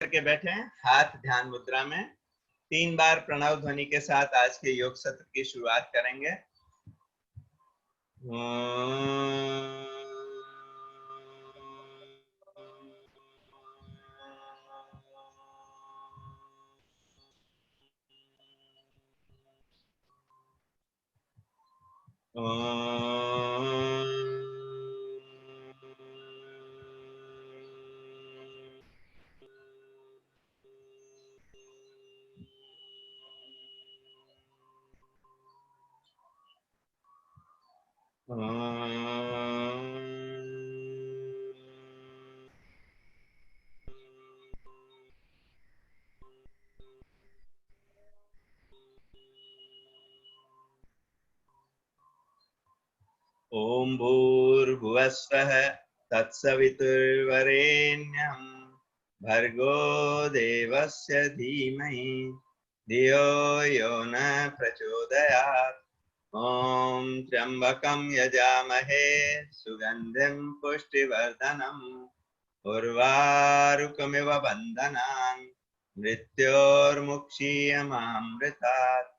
करके बैठे हैं, हाथ ध्यान मुद्रा में। 3 बार प्रणव ध्वनि के साथ आज के योग सत्र की शुरुआत करेंगे। ओम भूर्भुवस्वः तत्सवितुर्वरेण्यं भर्गो देवस्य धीमहि धियो यो न प्रचोदयात्। ओम त्र्यंबकं यजामहे सुगंधिं पुष्टिवर्धनम् उर्वारुकमिव बन्धनान् मृत्योर्मुक्षीयमामृतात्।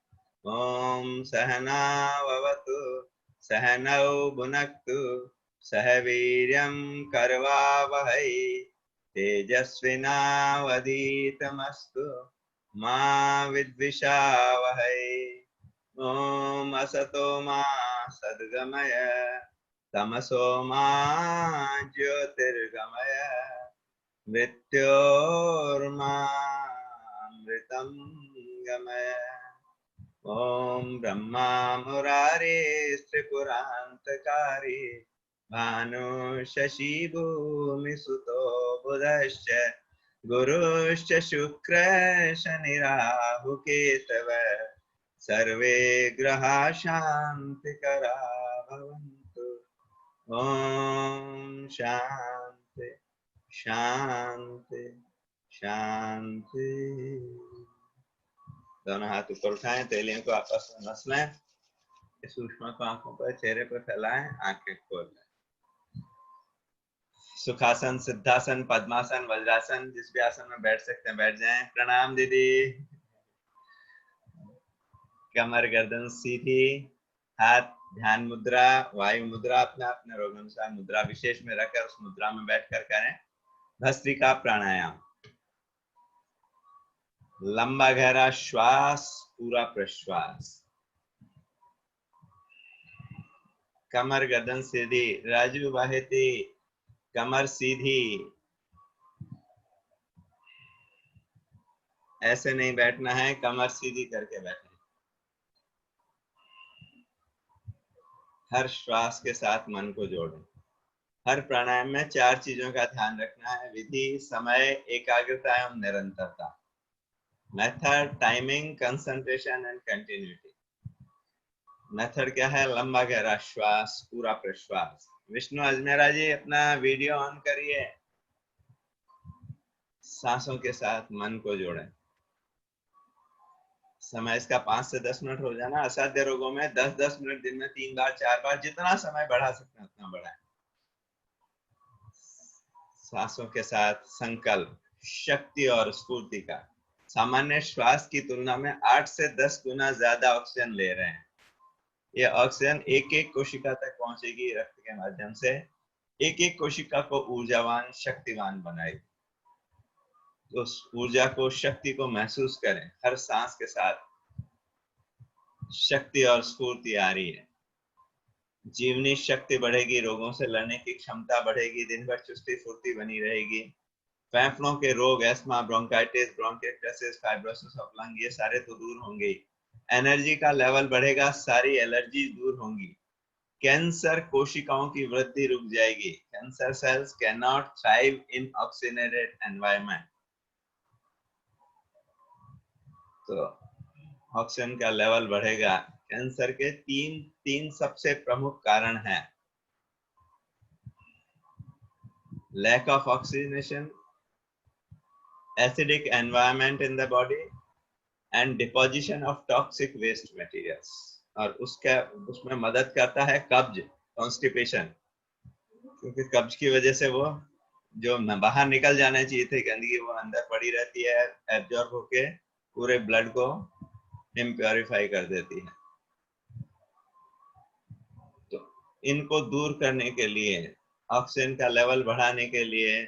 ओम सहनाववतु सहनौ भुनक्तु सह वीर्यं करवावहै तेजस्विनावधीतमस्तु मा विद्विषावहै। ओम असतो मा सद्गमय तमसो मा ज्योतिर्गमय मृत्योर्मामृतं गमय। ओम ब्रह्मा मुरारे त्रिपुरान्तकारी भानु शशि भूमि सुतो बुधश्च गुरुश्च शुक्र शनि राहु केतव सर्वे ग्रहा शान्तिकरा भवन्तु। ओम शांति शांति शांति। दोनों हाथ ऊपर उठाएं, तेलियों को आपस में मस लें, सूक्ष्म को आंखों पर चेहरे पर फैलाएं, आंखें खोल लें। सुखासन, सिद्धासन, पद्मासन, वज्रासन, जिस भी आसन में बैठ सकते हैं बैठ जाएं। प्रणाम दीदी। कमर गर्दन सीधी, हाथ ध्यान मुद्रा वायु मुद्रा अपने अपने रोग अनुसार मुद्रा विशेष में रखकर उस मुद्रा में बैठकर करें भस्त्रिका प्राणायाम। लंबा गहरा श्वास, पूरा प्रश्वास। कमर गर्दन सीधी, राजू बाहेती, कमर सीधी। ऐसे नहीं बैठना है, कमर सीधी करके बैठना। हर श्वास के साथ मन को जोड़ें। हर प्राणायाम में 4 चीजों का ध्यान रखना है: विधि, समय, एकाग्रता एवं निरंतरता। Method, timing, concentration and continuity. Method क्या है? लंबा गहरा श्वास, पूरा प्रश्वास। विष्णु अजमेरा जी अपना वीडियो ऑन करिए। सांसों के साथ मन को जोड़ें। समय इसका 5 से 10 मिनट हो जाना। असाध्य रोगों में 10-10 मिनट दिन में 3 बार 4 बार, जितना समय बढ़ा सकते हैं उतना बढ़ाएं। सांसों के साथ संकल्प, शक्ति और स्फूर्ति का। सामान्य श्वास की तुलना में 8 से 10 गुना ज्यादा ऑक्सीजन ले रहे हैं। यह ऑक्सीजन एक एक कोशिका तक पहुंचेगी रक्त के माध्यम से, एक एक कोशिका को ऊर्जावान, शक्तिवान बनाएगी। तो उस ऊर्जा को, शक्ति को महसूस करें। हर सांस के साथ शक्ति और स्फूर्ति आ रही है। जीवनी शक्ति बढ़ेगी, रोगों से लड़ने की क्षमता बढ़ेगी, दिन भर चुस्ती फुर्ती बनी रहेगी। फेफड़ों के रोग, asthma, bronchitis, bronchitis, fibrosis of lung, ये सारे तो दूर होंगे। एनर्जी का लेवल बढ़ेगा, सारी एलर्जी दूर होंगी। कैंसर कोशिकाओं की वृद्धि रुक जाएगी। Cancer cells can not thrive in oxygenated environment. तो ऑक्सीजन का लेवल बढ़ेगा। कैंसर के तीन सबसे प्रमुख कारण हैं: lack of oxygenation, acidic environment in the body and deposition of toxic waste materials। और उसमें मदद करता है कब्ज, कॉन्स्टिपेशन, क्योंकि कब्ज की वजह से वो जो बाहर निकल जाना चाहिए थे गंदगी, वो अंदर पड़ी रहती है, एब्जॉर्ब होके पूरे ब्लड को इम्प्योरीफाई कर देती है। तो इनको दूर करने के लिए, ऑक्सीजन का लेवल बढ़ाने के लिए,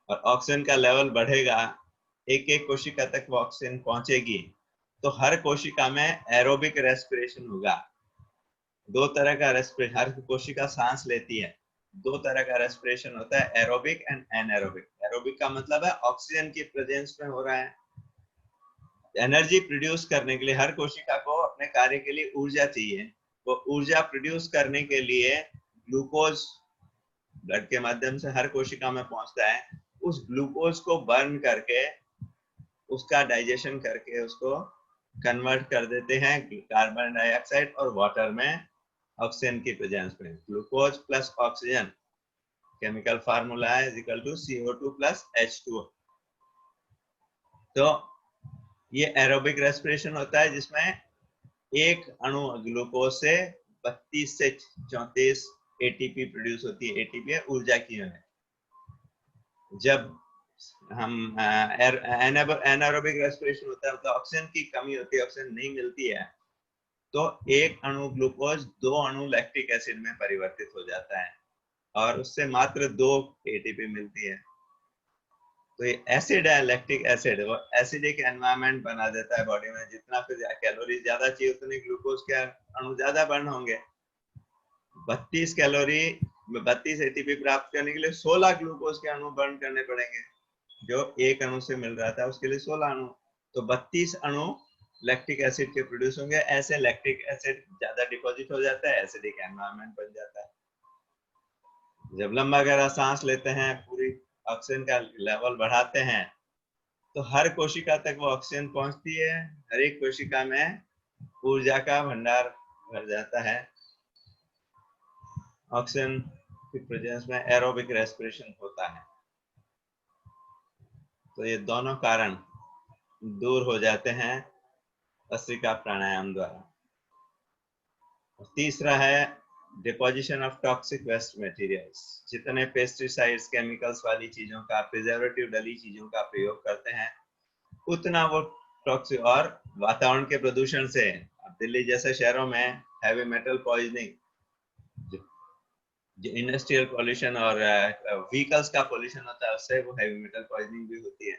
और ऑक्सीजन का लेवल बढ़ेगा, एक एक कोशिका तक वो ऑक्सीजन पहुंचेगी, तो हर कोशिका में एरोबिक रेस्पिरेशन होगा। दो तरह का रेस्पिरेशन, हर कोशिका सांस लेती है, दो तरह का रेस्पिरेशन होता है, एरोबिक एंड एनारोबिक। एरोबिक का मतलब है ऑक्सीजन की प्रेजेंस में हो रहा है। एनर्जी प्रोड्यूस करने के लिए हर कोशिका को अपने कार्य के लिए ऊर्जा चाहिए, वो ऊर्जा प्रोड्यूस करने के लिए ग्लूकोज ब्लड के माध्यम से हर कोशिका में पहुंचता है। उस ग्लूकोज को बर्न करके, उसका डाइजेशन करके, उसको कन्वर्ट कर देते हैं कार्बन डाइऑक्साइड और वाटर में ऑक्सीजन की प्रेजेंस में। Glucose plus oxygen, chemical formula है, is equal to CO2 plus H2O। तो ये एरोबिक रेस्पिरेशन होता है, जिसमें एक अणु ग्लूकोज से 32 से 34 ATP प्रोड्यूस होती है। ATP है ऊर्जा की यूनिट। जब हम एनारोबिक रेस्पिरेशन होता है, मतलब ऑक्सीजन की कमी होती है, ऑक्सीजन नहीं मिलती है, तो एक अणु ग्लूकोज 2 अणु लैक्टिक एसिड में परिवर्तित हो जाता है, और उससे मात्र 2 ATP मिलती है। तो ये एसिड है, लैक्टिक एसिड, वो एसिडिक एनवायरनमेंट बना देता है बॉडी में। जितना फिर कैलोरी ज्यादा चाहिए, उतने ग्लूकोज के अणु ज्यादा बर्न होंगे। 32 कैलोरी 32 ATP प्राप्त करने के लिए 16 ग्लूकोज के अणु बर्न करने पड़ेंगे। जो एक अणु से मिल रहा था उसके लिए 16 अणु, तो 32 अणु लैक्टिक एसिड के प्रोड्यूस होंगे। ऐसे लैक्टिक एसिड ज्यादा डिपॉजिट हो जाता है, एसिडिक एनवायरनमेंट बन जाता है। जब लंबा गहरा सांस लेते हैं, पूरी ऑक्सीजन का लेवल बढ़ाते हैं, तो हर कोशिका तक वो ऑक्सीजन पहुंचती है। हर एक कोशिका में ऊर्जा का भंडार भर जाता है। ऑक्सीजन की प्रेजेंस में एरोबिक रेस्पिरेशन होता है। तो ये दोनों कारण दूर हो जाते हैं भस्त्रिका प्राणायाम द्वारा। तीसरा है deposition of toxic waste materials. जितने पेस्टिसाइड्स, केमिकल्स वाली चीजों का, प्रिजर्वेटिव डली चीजों का प्रयोग करते हैं, उतना वो टॉक्सिक, और वातावरण के प्रदूषण से, अब दिल्ली जैसे शहरों में हैवी मेटल पॉइजनिंग, जो इंडस्ट्रियल पॉल्यूशन और व्हीकल्स का पॉल्यूशन होता है, उससे वो हैवी मेटल पॉइजनिंग भी होती है।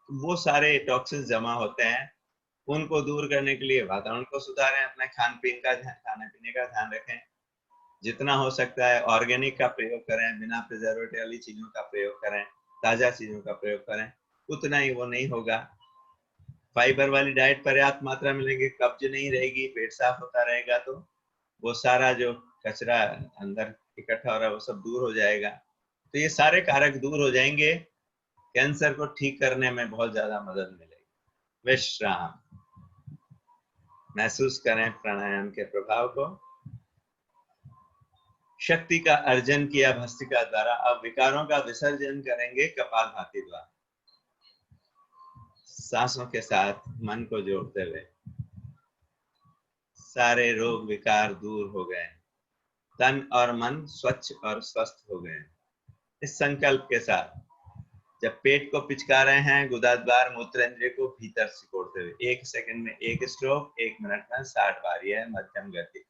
वो सारे टॉक्सिन्स जमा होते हैं। उनको दूर करने के लिए वातावरण को सुधारें, अपने खाने पीने का ध्यान रखें, जितना हो सकता है ऑर्गेनिक का प्रयोग करें, बिना प्रिजर्वेटिव वाली चीजों का प्रयोग करें, ताजा चीजों का प्रयोग करें, उतना ही वो नहीं होगा। फाइबर वाली डाइट पर्याप्त मात्रा मिलेगी, कब्ज नहीं रहेगी, पेट साफ होता रहेगा, तो वो सारा जो कचरा अंदर इकट्ठा हो रहा है वो सब दूर हो जाएगा। तो ये सारे कारक दूर हो जाएंगे, कैंसर को ठीक करने में बहुत ज्यादा मदद मिलेगी। विश्राम, महसूस करें प्राणायाम के प्रभाव को। शक्ति का अर्जन किया भस्त्रिका द्वारा, अब विकारों का विसर्जन करेंगे कपालभाति द्वारा। सांसों के साथ मन को जोड़ते हुए सारे रोग विकार दूर हो गए, तन और मन स्वच्छ और स्वस्थ हो गए। इस संकल्प के साथ जब पेट को पिचका रहे हैं, गुदाद्वार मूत्रेंद्रिय को भीतर सिकोड़ते हुए 1 सेकंड में 1 स्ट्रोक, 1 मिनट में 60 बार, यह मध्यम गति।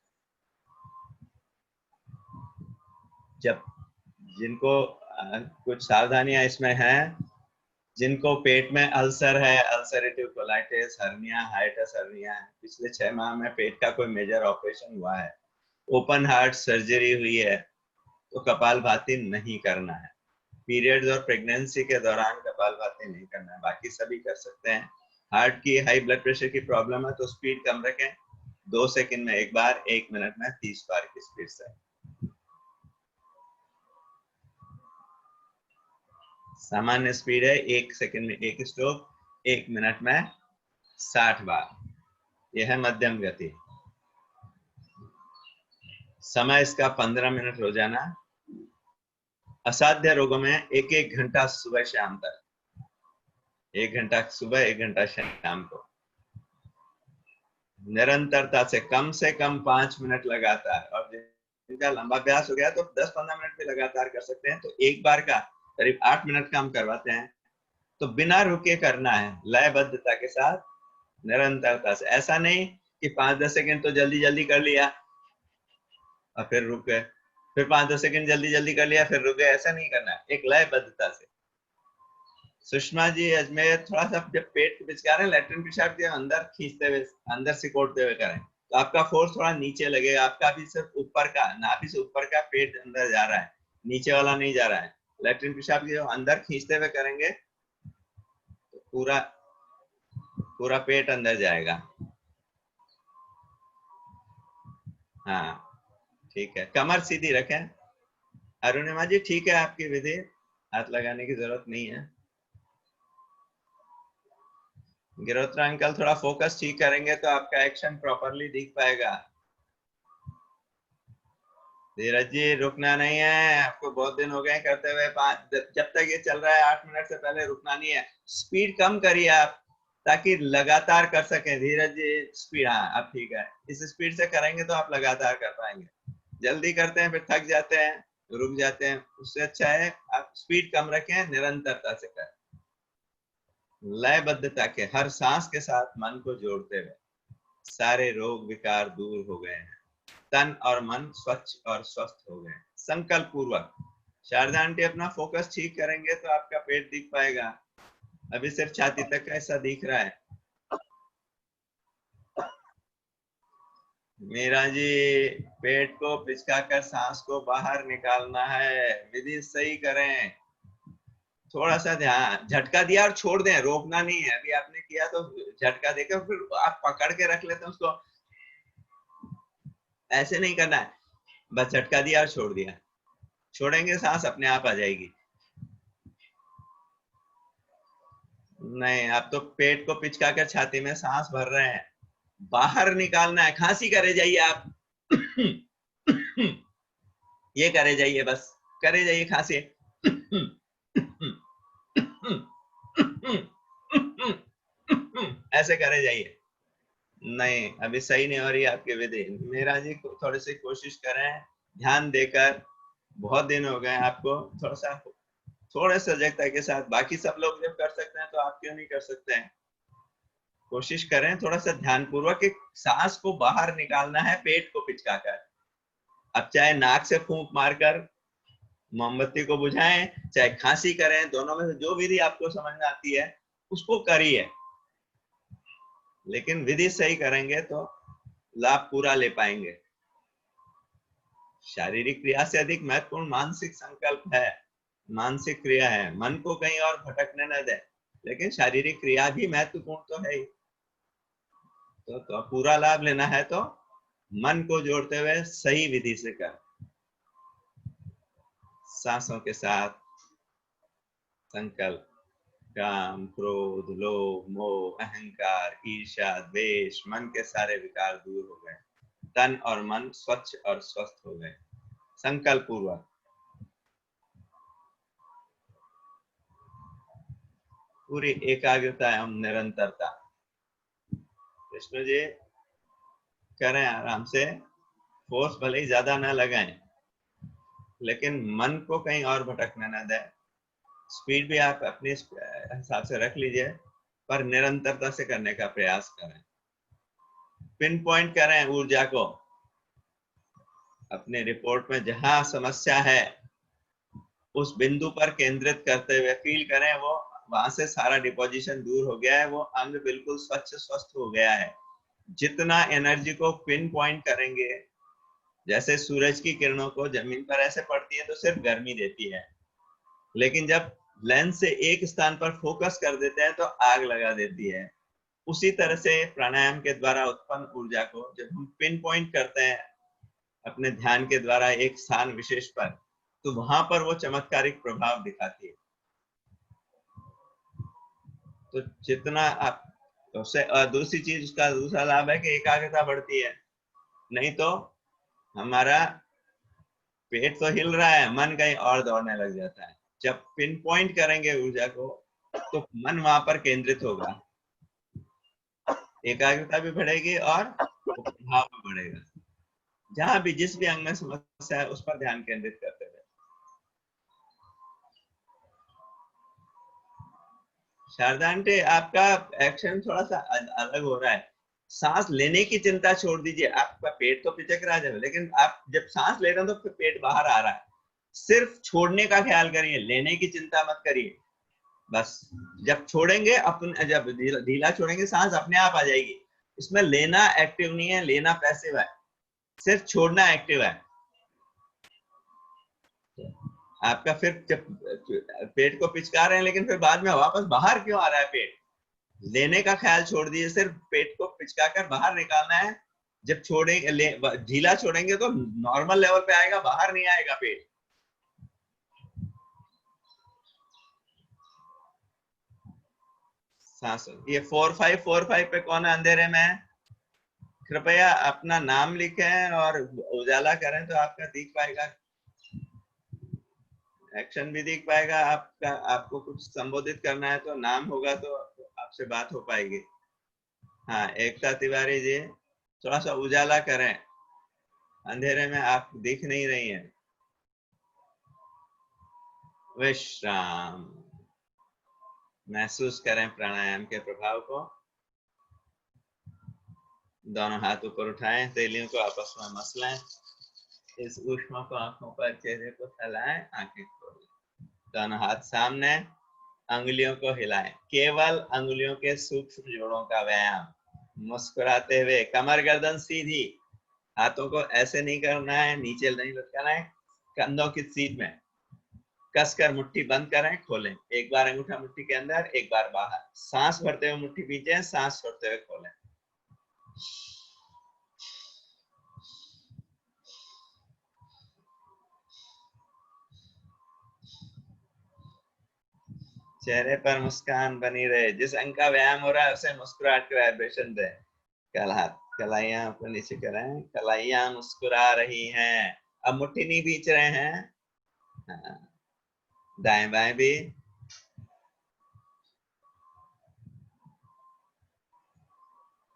जब जिनको कुछ सावधानियां इसमें हैं, जिनको पेट में अल्सर है, ulcerative colitis, hernia, hiatus hernia है, पिछले 6 माह में पेट का कोई मेजर ऑपरेशन हुआ है, ओपन हार्ट सर्जरी हुई है, तो कपालभाति नहीं करना है। पीरियड्स और प्रेगनेंसी के दौरान कपालभाति नहीं करना है, बाकी सभी कर सकते हैं। हार्ट की, हाई ब्लड प्रेशर की प्रॉब्लम है तो स्पीड कम रखें, 2 सेकंड में 1 बार, 1 मिनट में 30 बार की स्पीड से। सामान्य स्पीड है 1 सेकंड में 1 स्ट्रोक, 1 मिनट में 60 बार, यह है मध्यम गति। समय इसका 15 मिनट रोजाना। असाध्य रोगों में 1-1 घंटा सुबह शाम तक, 1 घंटा सुबह, 1 घंटा शाम को, निरंतरता से कम 5 मिनट लगातार। और जिनका लंबा अभ्यास हो गया तो 10-15 मिनट भी लगातार कर सकते हैं। तो एक बार का करीब 8 मिनट का हम करवाते हैं, तो बिना रुके करना है, लयबद्धता के साथ, निरंतरता से। ऐसा नहीं कि 5-10 सेकंड तो जल्दी जल्दी कर लिया और फिर रुक गए, फिर 5-10 सेकंड जल्दी जल्दी कर लिया फिर रुक गए, ऐसा नहीं करना है, एक लयबद्धता से। सुषमा जी अजमेर, थोड़ा सा जब पेट पिचका रहे हैं, लैट्रिन पेशाब के अंदर खींचते हुए, अंदर सिकोड़ते हुए करें, तो आपका फोर्स थोड़ा नीचे लगेगा, आपका भी सिर्फ ऊपर का, नाभि से ऊपर का पेट अंदर जा रहा है, नीचे वाला नहीं जा रहा है। लैट्रिन पेशाब के अंदर खींचते हुए करेंगे तो पूरा पूरा पेट अंदर जाएगा। हाँ ठीक है, कमर सीधी रखें। अरुणिमा जी ठीक है आपकी विधि, हाथ लगाने की जरूरत नहीं है। गिरोत्रा अंकल थोड़ा फोकस ठीक करेंगे तो आपका एक्शन प्रॉपरली दिख पाएगा। धीरज जी रुकना नहीं है, आपको बहुत दिन हो गए करते हुए, जब तक ये चल रहा है 8 मिनट से पहले रुकना नहीं है। स्पीड कम करिए आप, ताकि लगातार कर सकें। धीरज जी स्पीड, हाँ अब ठीक है, इस स्पीड से करेंगे तो आप लगातार कर पाएंगे। जल्दी करते हैं फिर थक जाते हैं, रुक जाते हैं, उससे अच्छा है आप स्पीड कम रखें, निरंतरता से करें, लयबद्धता के, हर सांस के साथ मन को जोड़ते हुए। सारे रोग विकार दूर हो गए हैं, तन और मन स्वच्छ और स्वस्थ हो गए। संकल्प पूर्वक शारदा आंटी अपना फोकस ठीक करेंगे तो आपका पेट दिख पाएगा, अभी सिर्फ छाती तक का ऐसा दिख रहा है। मीरा जी पेट को पिचकाकर सांस को बाहर निकालना है, विधि सही करें। थोड़ा सा ध्यान, झटका दिया और छोड़ दें, रोकना नहीं है। अभी आपने किया तो झटका देकर फिर आप पकड़ के रख लेते हैं उसको, ऐसे नहीं करना है, बस झटका दिया और छोड़ दिया। छोड़ेंगे सांस अपने आप आ जाएगी। नहीं, आप तो पेट को पिचका कर छाती में सांस भर रहे हैं, बाहर निकालना है। खांसी करे जाइए आप, ये करे जाइए, बस करे जाइए खांसी, ऐसे करे जाइए। नहीं अभी सही नहीं हो रही आपकी विधि। मेरा जी थोड़ी सी कोशिश करें ध्यान देकर, बहुत दिन हो गए आपको, थोड़ा सा थोड़े सजगता के साथ। बाकी सब लोग जब कर सकते हैं तो आप क्यों नहीं कर सकते हैं? कोशिश करें थोड़ा सा ध्यान पूर्वक, एक सांस को बाहर निकालना है पेट को पिचकाकर। अब चाहे नाक से फूंक मारकर मोमबत्ती को बुझाएं, चाहे खांसी करें, दोनों में से जो विधि आपको समझ में आती है उसको करिए, लेकिन विधि सही करेंगे तो लाभ पूरा ले पाएंगे। शारीरिक क्रिया से अधिक महत्वपूर्ण मानसिक संकल्प है, मानसिक क्रिया है, मन को कहीं और भटकने न दे। लेकिन शारीरिक क्रिया भी महत्वपूर्ण तो है ही, तो पूरा लाभ लेना है तो मन को जोड़ते हुए सही विधि से कर, सांसों के साथ संकल्प। काम, क्रोध, लोभ, मोह, अहंकार, ईर्ष्या, द्वेष, मन के सारे विकार दूर हो गए, तन और मन स्वच्छ और स्वस्थ हो गए। संकल्प पूर्वक पूरी एकाग्रता एवं निरंतरता। कृष्ण जी करें आराम से, फोर्स भले ही ज्यादा ना लगाएं, लेकिन मन को कहीं और भटकने ना दें। स्पीड भी आप अपने हिसाब से रख लीजिए, पर निरंतरता से करने का प्रयास करें। पिन पॉइंट करें ऊर्जा को, अपने रिपोर्ट में जहां समस्या है उस बिंदु पर केंद्रित करते हुए फील करें वो वहां से सारा डिपोजिशन दूर हो गया है, वो अंग बिल्कुल स्वच्छ स्वस्थ हो गया है। जितना एनर्जी को पिन पॉइंट करेंगे, जैसे सूरज की किरणों को जमीन पर ऐसे पड़ती है तो सिर्फ गर्मी देती है, लेकिन जब लेंस से एक स्थान पर फोकस कर देते हैं तो आग लगा देती है। उसी तरह से प्राणायाम के द्वारा उत्पन्न ऊर्जा को जब हम पिन पॉइंट करते हैं अपने ध्यान के द्वारा एक स्थान विशेष पर, तो वहां पर वो चमत्कारिक प्रभाव दिखाती है। तो जितना आप, तो उससे दूसरी चीज, उसका दूसरा लाभ है कि एकाग्रता बढ़ती है। नहीं तो हमारा पेट तो हिल रहा है, मन कहीं और दौड़ने लग जाता है। जब पिन पॉइंट करेंगे ऊर्जा को तो मन वहां पर केंद्रित होगा, एकाग्रता भी बढ़ेगी और प्रभाव भी बढ़ेगा। जहां भी जिस भी अंग में समस्या है उस पर ध्यान केंद्रित करते हुए। शारदा आंटी, आपका एक्शन थोड़ा सा अलग हो रहा है। सांस लेने की चिंता छोड़ दीजिए, आपका पेट तो पिचक रहा है, लेकिन आप जब सांस ले रहे हो तो फिर पेट बाहर आ रहा है। सिर्फ छोड़ने का ख्याल करिए, लेने की चिंता मत करिए। बस जब छोड़ेंगे अपने, जब ढीला छोड़ेंगे सांस अपने आप आ जाएगी। इसमें लेना एक्टिव नहीं है, लेना पैसिव है, सिर्फ छोड़ना एक्टिव है। आपका फिर जब पेट को पिचका रहे हैं, लेकिन फिर बाद में वापस बाहर क्यों आ रहा है पेट? लेने का ख्याल छोड़ दीजिए, सिर्फ पेट को पिचका कर बाहर निकालना है। जब छोड़ेंगे, ढीला छोड़ेंगे तो नॉर्मल लेवल पे आएगा, बाहर नहीं आएगा पेट। सांस, ये 4545 पे कौन है अंधेरे में? कृपया अपना नाम लिखें और उजाला करें तो आपका दिख पाएगा, एक्शन भी दिख पाएगा आपका। आपको कुछ संबोधित करना है तो नाम होगा तो आपसे बात हो पाएगी। हाँ, एकता तिवारी जी, थोड़ा सा उजाला करें, अंधेरे में आप दिख नहीं रही हैं। विश्राम, महसूस करें प्राणायाम के प्रभाव को। दोनों हाथ ऊपर उठाएं, तेलियों को आपस में मसलें, इस ऊष्मा को आंखों पर, चेहरे को फैलाएं, आंखें खोलें। दोनों हाथ सामने, अंगुलियों को हिलाएं, केवल अंगुलियों के सूक्ष्म जोड़ों का व्यायाम। मुस्कुराते हुए, कमर गर्दन सीधी, हाथों को ऐसे नहीं करना है, नीचे नहीं लटकाना है, कंधों की सीध में कसकर मुट्ठी बंद करें, खोलें। एक बार अंगूठा मुट्ठी के अंदर, एक बार बाहर। सांस भरते हुए मुट्ठी पीछे, सांस छोड़ते हुए खोलें। चेहरे पर मुस्कान बनी रहे, जिस अंग का व्यायाम हो रहा है उसे मुस्कुराहट के वाइब्रेशन दे। कलाइयां ऊपर नीचे करें, कलाइयां मुस्कुरा रही हैं। अब मुट्ठी नहीं बीच रहे हैं, हाँ। दाएं बाएं भी,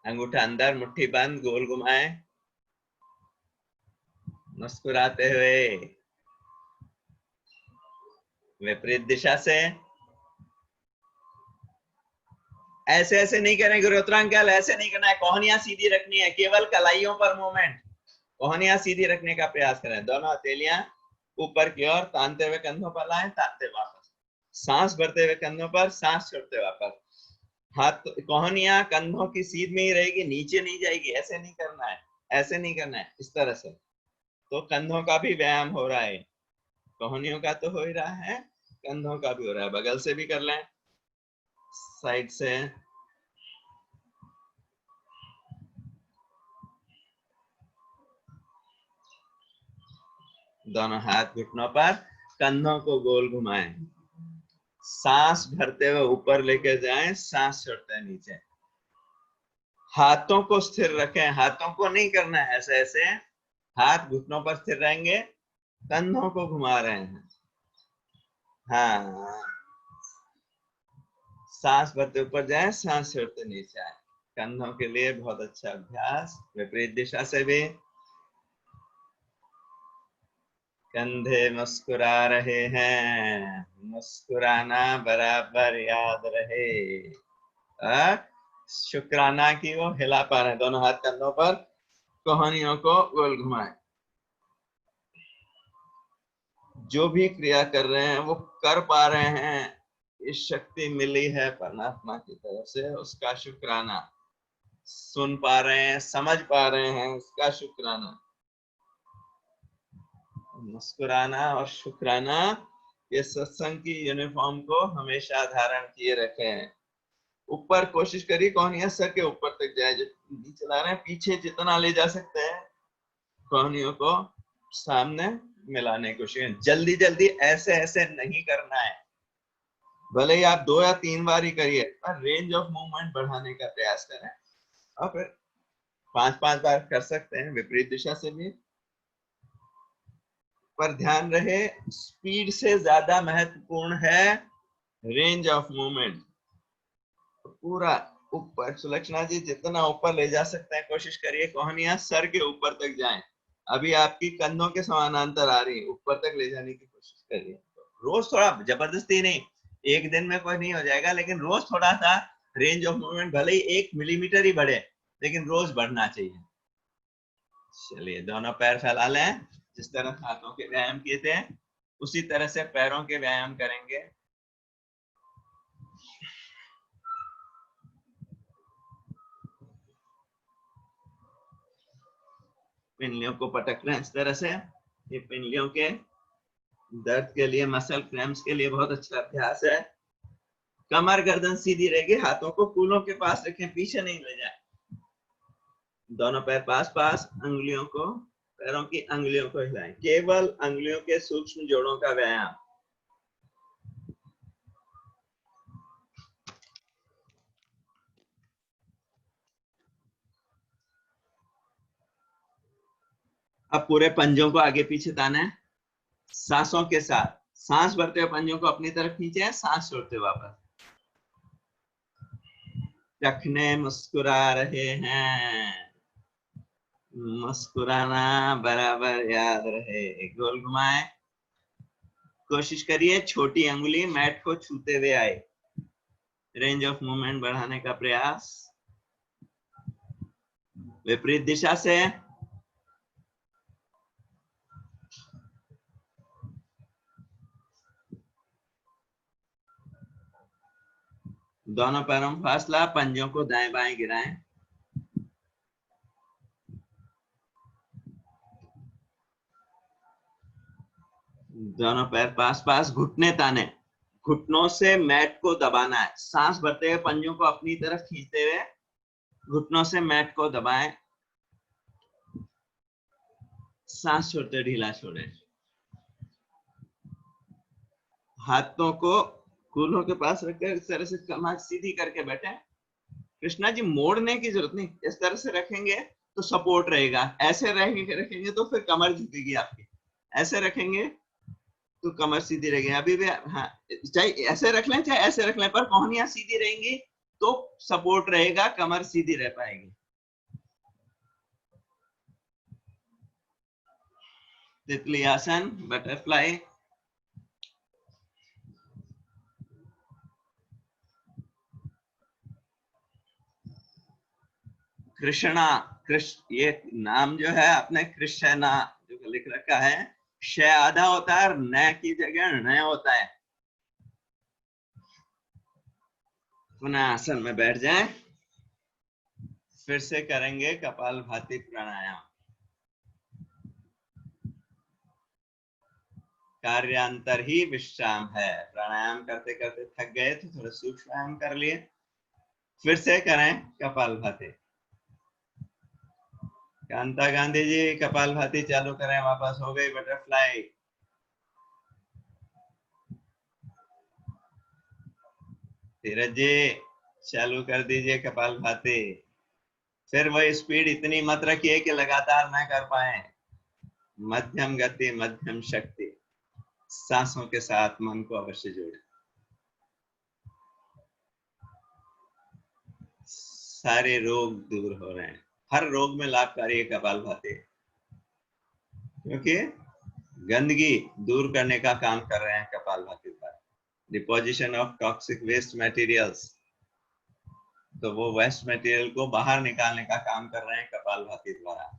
अंगूठा अंदर, मुट्ठी बंद, गोल घुमाएं, मुस्कुराते हुए। विपरीत दिशा से, ऐसे ऐसे नहीं करें गुरुत्तरांकल, ऐसे नहीं करना है, कोहनियां सीधी रखनी है, केवल कलाइयों पर मूवमेंट। कोहनियां सीधी रखने का प्रयास करें, दोनों हथेलियां ऊपर की ओर, तानते हुए कंधों पर लाएं, तानते वापस। सांस भरते हुए कंधों पर, सांस छोड़ते वापस। हाथ, कोहनियां कंधों की सीध में ही रहेगी, नीचे नहीं जाएगी। ऐसे नहीं करना है, ऐसे नहीं करना है, इस तरह से। तो कंधों का भी व्यायाम हो रहा है, कोहनियों का तो हो ही रहा है, कंधों का भी हो रहा है। बगल से भी कर लें, साइड से। दोनों हाथ घुटनों पर, कंधों को गोल घुमाएं, सांस भरते हुए ऊपर लेके जाएं, सांस छोड़ते हैं नीचे। हाथों को स्थिर रखें, हाथों को नहीं करना है ऐसे ऐसे, हाथ घुटनों पर स्थिर रहेंगे, कंधों को घुमा रहे हैं। हाँ, सांस भरते ऊपर जाए, सांस छोड़ते नीचे आए। कंधों के लिए बहुत अच्छा अभ्यास। विपरीत दिशा से भी, कंधे मुस्कुरा रहे हैं, मुस्कुराना बराबर याद रहे। शुक्राना की वो हिला पा रहे हैं, दोनों हाथ कंधों पर, कोहनियों को गोल घुमाएं। जो भी क्रिया कर रहे हैं वो कर पा रहे हैं, इस शक्ति मिली है परमात्मा की तरफ से, उसका शुक्राना। सुन पा रहे हैं, समझ पा रहे हैं, उसका शुक्राना। मुस्कुराना और शुक्राना, ये सत्संग की यूनिफॉर्म को हमेशा धारण किए रखें। ऊपर कोशिश करिए, कोहनियां सर के ऊपर तक जाए, जब नीचे ला रहे हैं पीछे जितना ले जा सकते हैं, कोहनियों को सामने मिलाने की कोशिश। जल्दी जल्दी ऐसे ऐसे नहीं करना है, भले ही आप 2 या 3 बार ही करिए, पर रेंज ऑफ मूवमेंट बढ़ाने का प्रयास करें। और फिर 5-5 बार कर सकते हैं विपरीत दिशा से भी। पर ध्यान रहे, स्पीड से ज्यादा महत्वपूर्ण है रेंज ऑफ मूवमेंट। पूरा ऊपर, सुलक्षणा जी जितना ऊपर ले जा सकते हैं कोशिश करिए, कोहनियां सर के ऊपर तक जाएं। अभी आपकी कंधों के समानांतर आ रही है, ऊपर तक ले जाने की कोशिश करिए। रोज थोड़ा जबरदस्ती नहीं, एक दिन में कोई नहीं हो जाएगा, लेकिन रोज थोड़ा सा रेंज ऑफ मूवमेंट भले ही 1 मिलीमीटर ही बढ़े, लेकिन रोज बढ़ना चाहिए। चलिए दोनों पैर फैला लें, जिस तरह हाथों के व्यायाम किए थे उसी तरह से पैरों के व्यायाम करेंगे। पिंडलियों को पटक रहे हैं इस तरह से। ये पिंडलियों के दर्द के लिए, मसल क्रैम्प्स के लिए बहुत अच्छा अभ्यास है। कमर गर्दन सीधी रहेगी, हाथों को कूलों के पास रखें, पीछे नहीं ले जाए। दोनों पैर पास पास, अंगुलियों को, पैरों की अंगुलियों को हिलाएं। केवल अंगुलियों के सूक्ष्म जोड़ों का व्यायाम। अब पूरे पंजों को आगे पीछे ताने, सांसों के साथ। सांस भरते हुए पंजों को अपनी तरफ खींचे, सांस छोड़ते वापस। टखने मुस्कुरा रहे हैं, मुस्कुराना बराबर याद रहे। गोल घुमाए, कोशिश करिए छोटी अंगुली मैट को छूते हुए आए। रेंज ऑफ मूवमेंट बढ़ाने का प्रयास। विपरीत दिशा से, दोनों पैरों में फासला, पंजों को दाएं बाएं गिराएं। दोनों पैर पास पास, घुटने ताने, घुटनों से मैट को दबाना है। सांस भरते हुए पंजों को अपनी तरफ खींचते हुए घुटनों से मैट को दबाएं। सांस छोड़ते ढीला छोड़ें। हाथों को कूल्हों के पास रखकर इस तरह से कमर सीधी करके बैठे। कृष्णा जी मोड़ने की जरूरत नहीं, इस तरह से रखेंगे तो सपोर्ट रहेगा। ऐसे रखेंगे तो फिर कमर झुकेगी आपकी। ऐसे रखेंगे तो कमर सीधी रहेगी। अभी भी हाँ, चाहे ऐसे रख लें चाहे ऐसे रख लें, पर कोहनियां सीधी रहेंगी तो सपोर्ट रहेगा, कमर सीधी रह पाएगी। तितली आसन, बटरफ्लाई। कृष्णा, कृष्ण ये नाम जो है आपने कृष्णा जो लिख रखा है, श आधा होता है और न की जगह न होता है। पुनः आसन में बैठ जाएं। फिर से करेंगे कपालभाति प्राणायाम। कार्यांतर ही विश्राम है। प्राणायाम करते करते थक गए तो थोड़ा सूक्ष्म व्यायाम कर लिए। फिर से करें कपालभाति। कांता गांधी जी कपालभाति चालू करें, वापस हो गई बटरफ्लाई। धीरज जी चालू कर दीजिए कपालभाति। फिर वही स्पीड इतनी मत रखिए कि लगातार ना कर पाए। मध्यम गति, मध्यम शक्ति। सांसों के साथ मन को अवश्य जोड़े। सारे रोग दूर हो रहे हैं। हर रोग में लाभकारी है कपालभाति, क्योंकि गंदगी दूर करने का काम कर रहे हैं कपालभाति द्वारा। Deposition of toxic waste materials, तो वो वेस्ट मटेरियल को बाहर निकालने का काम कर रहे हैं कपालभाति द्वारा।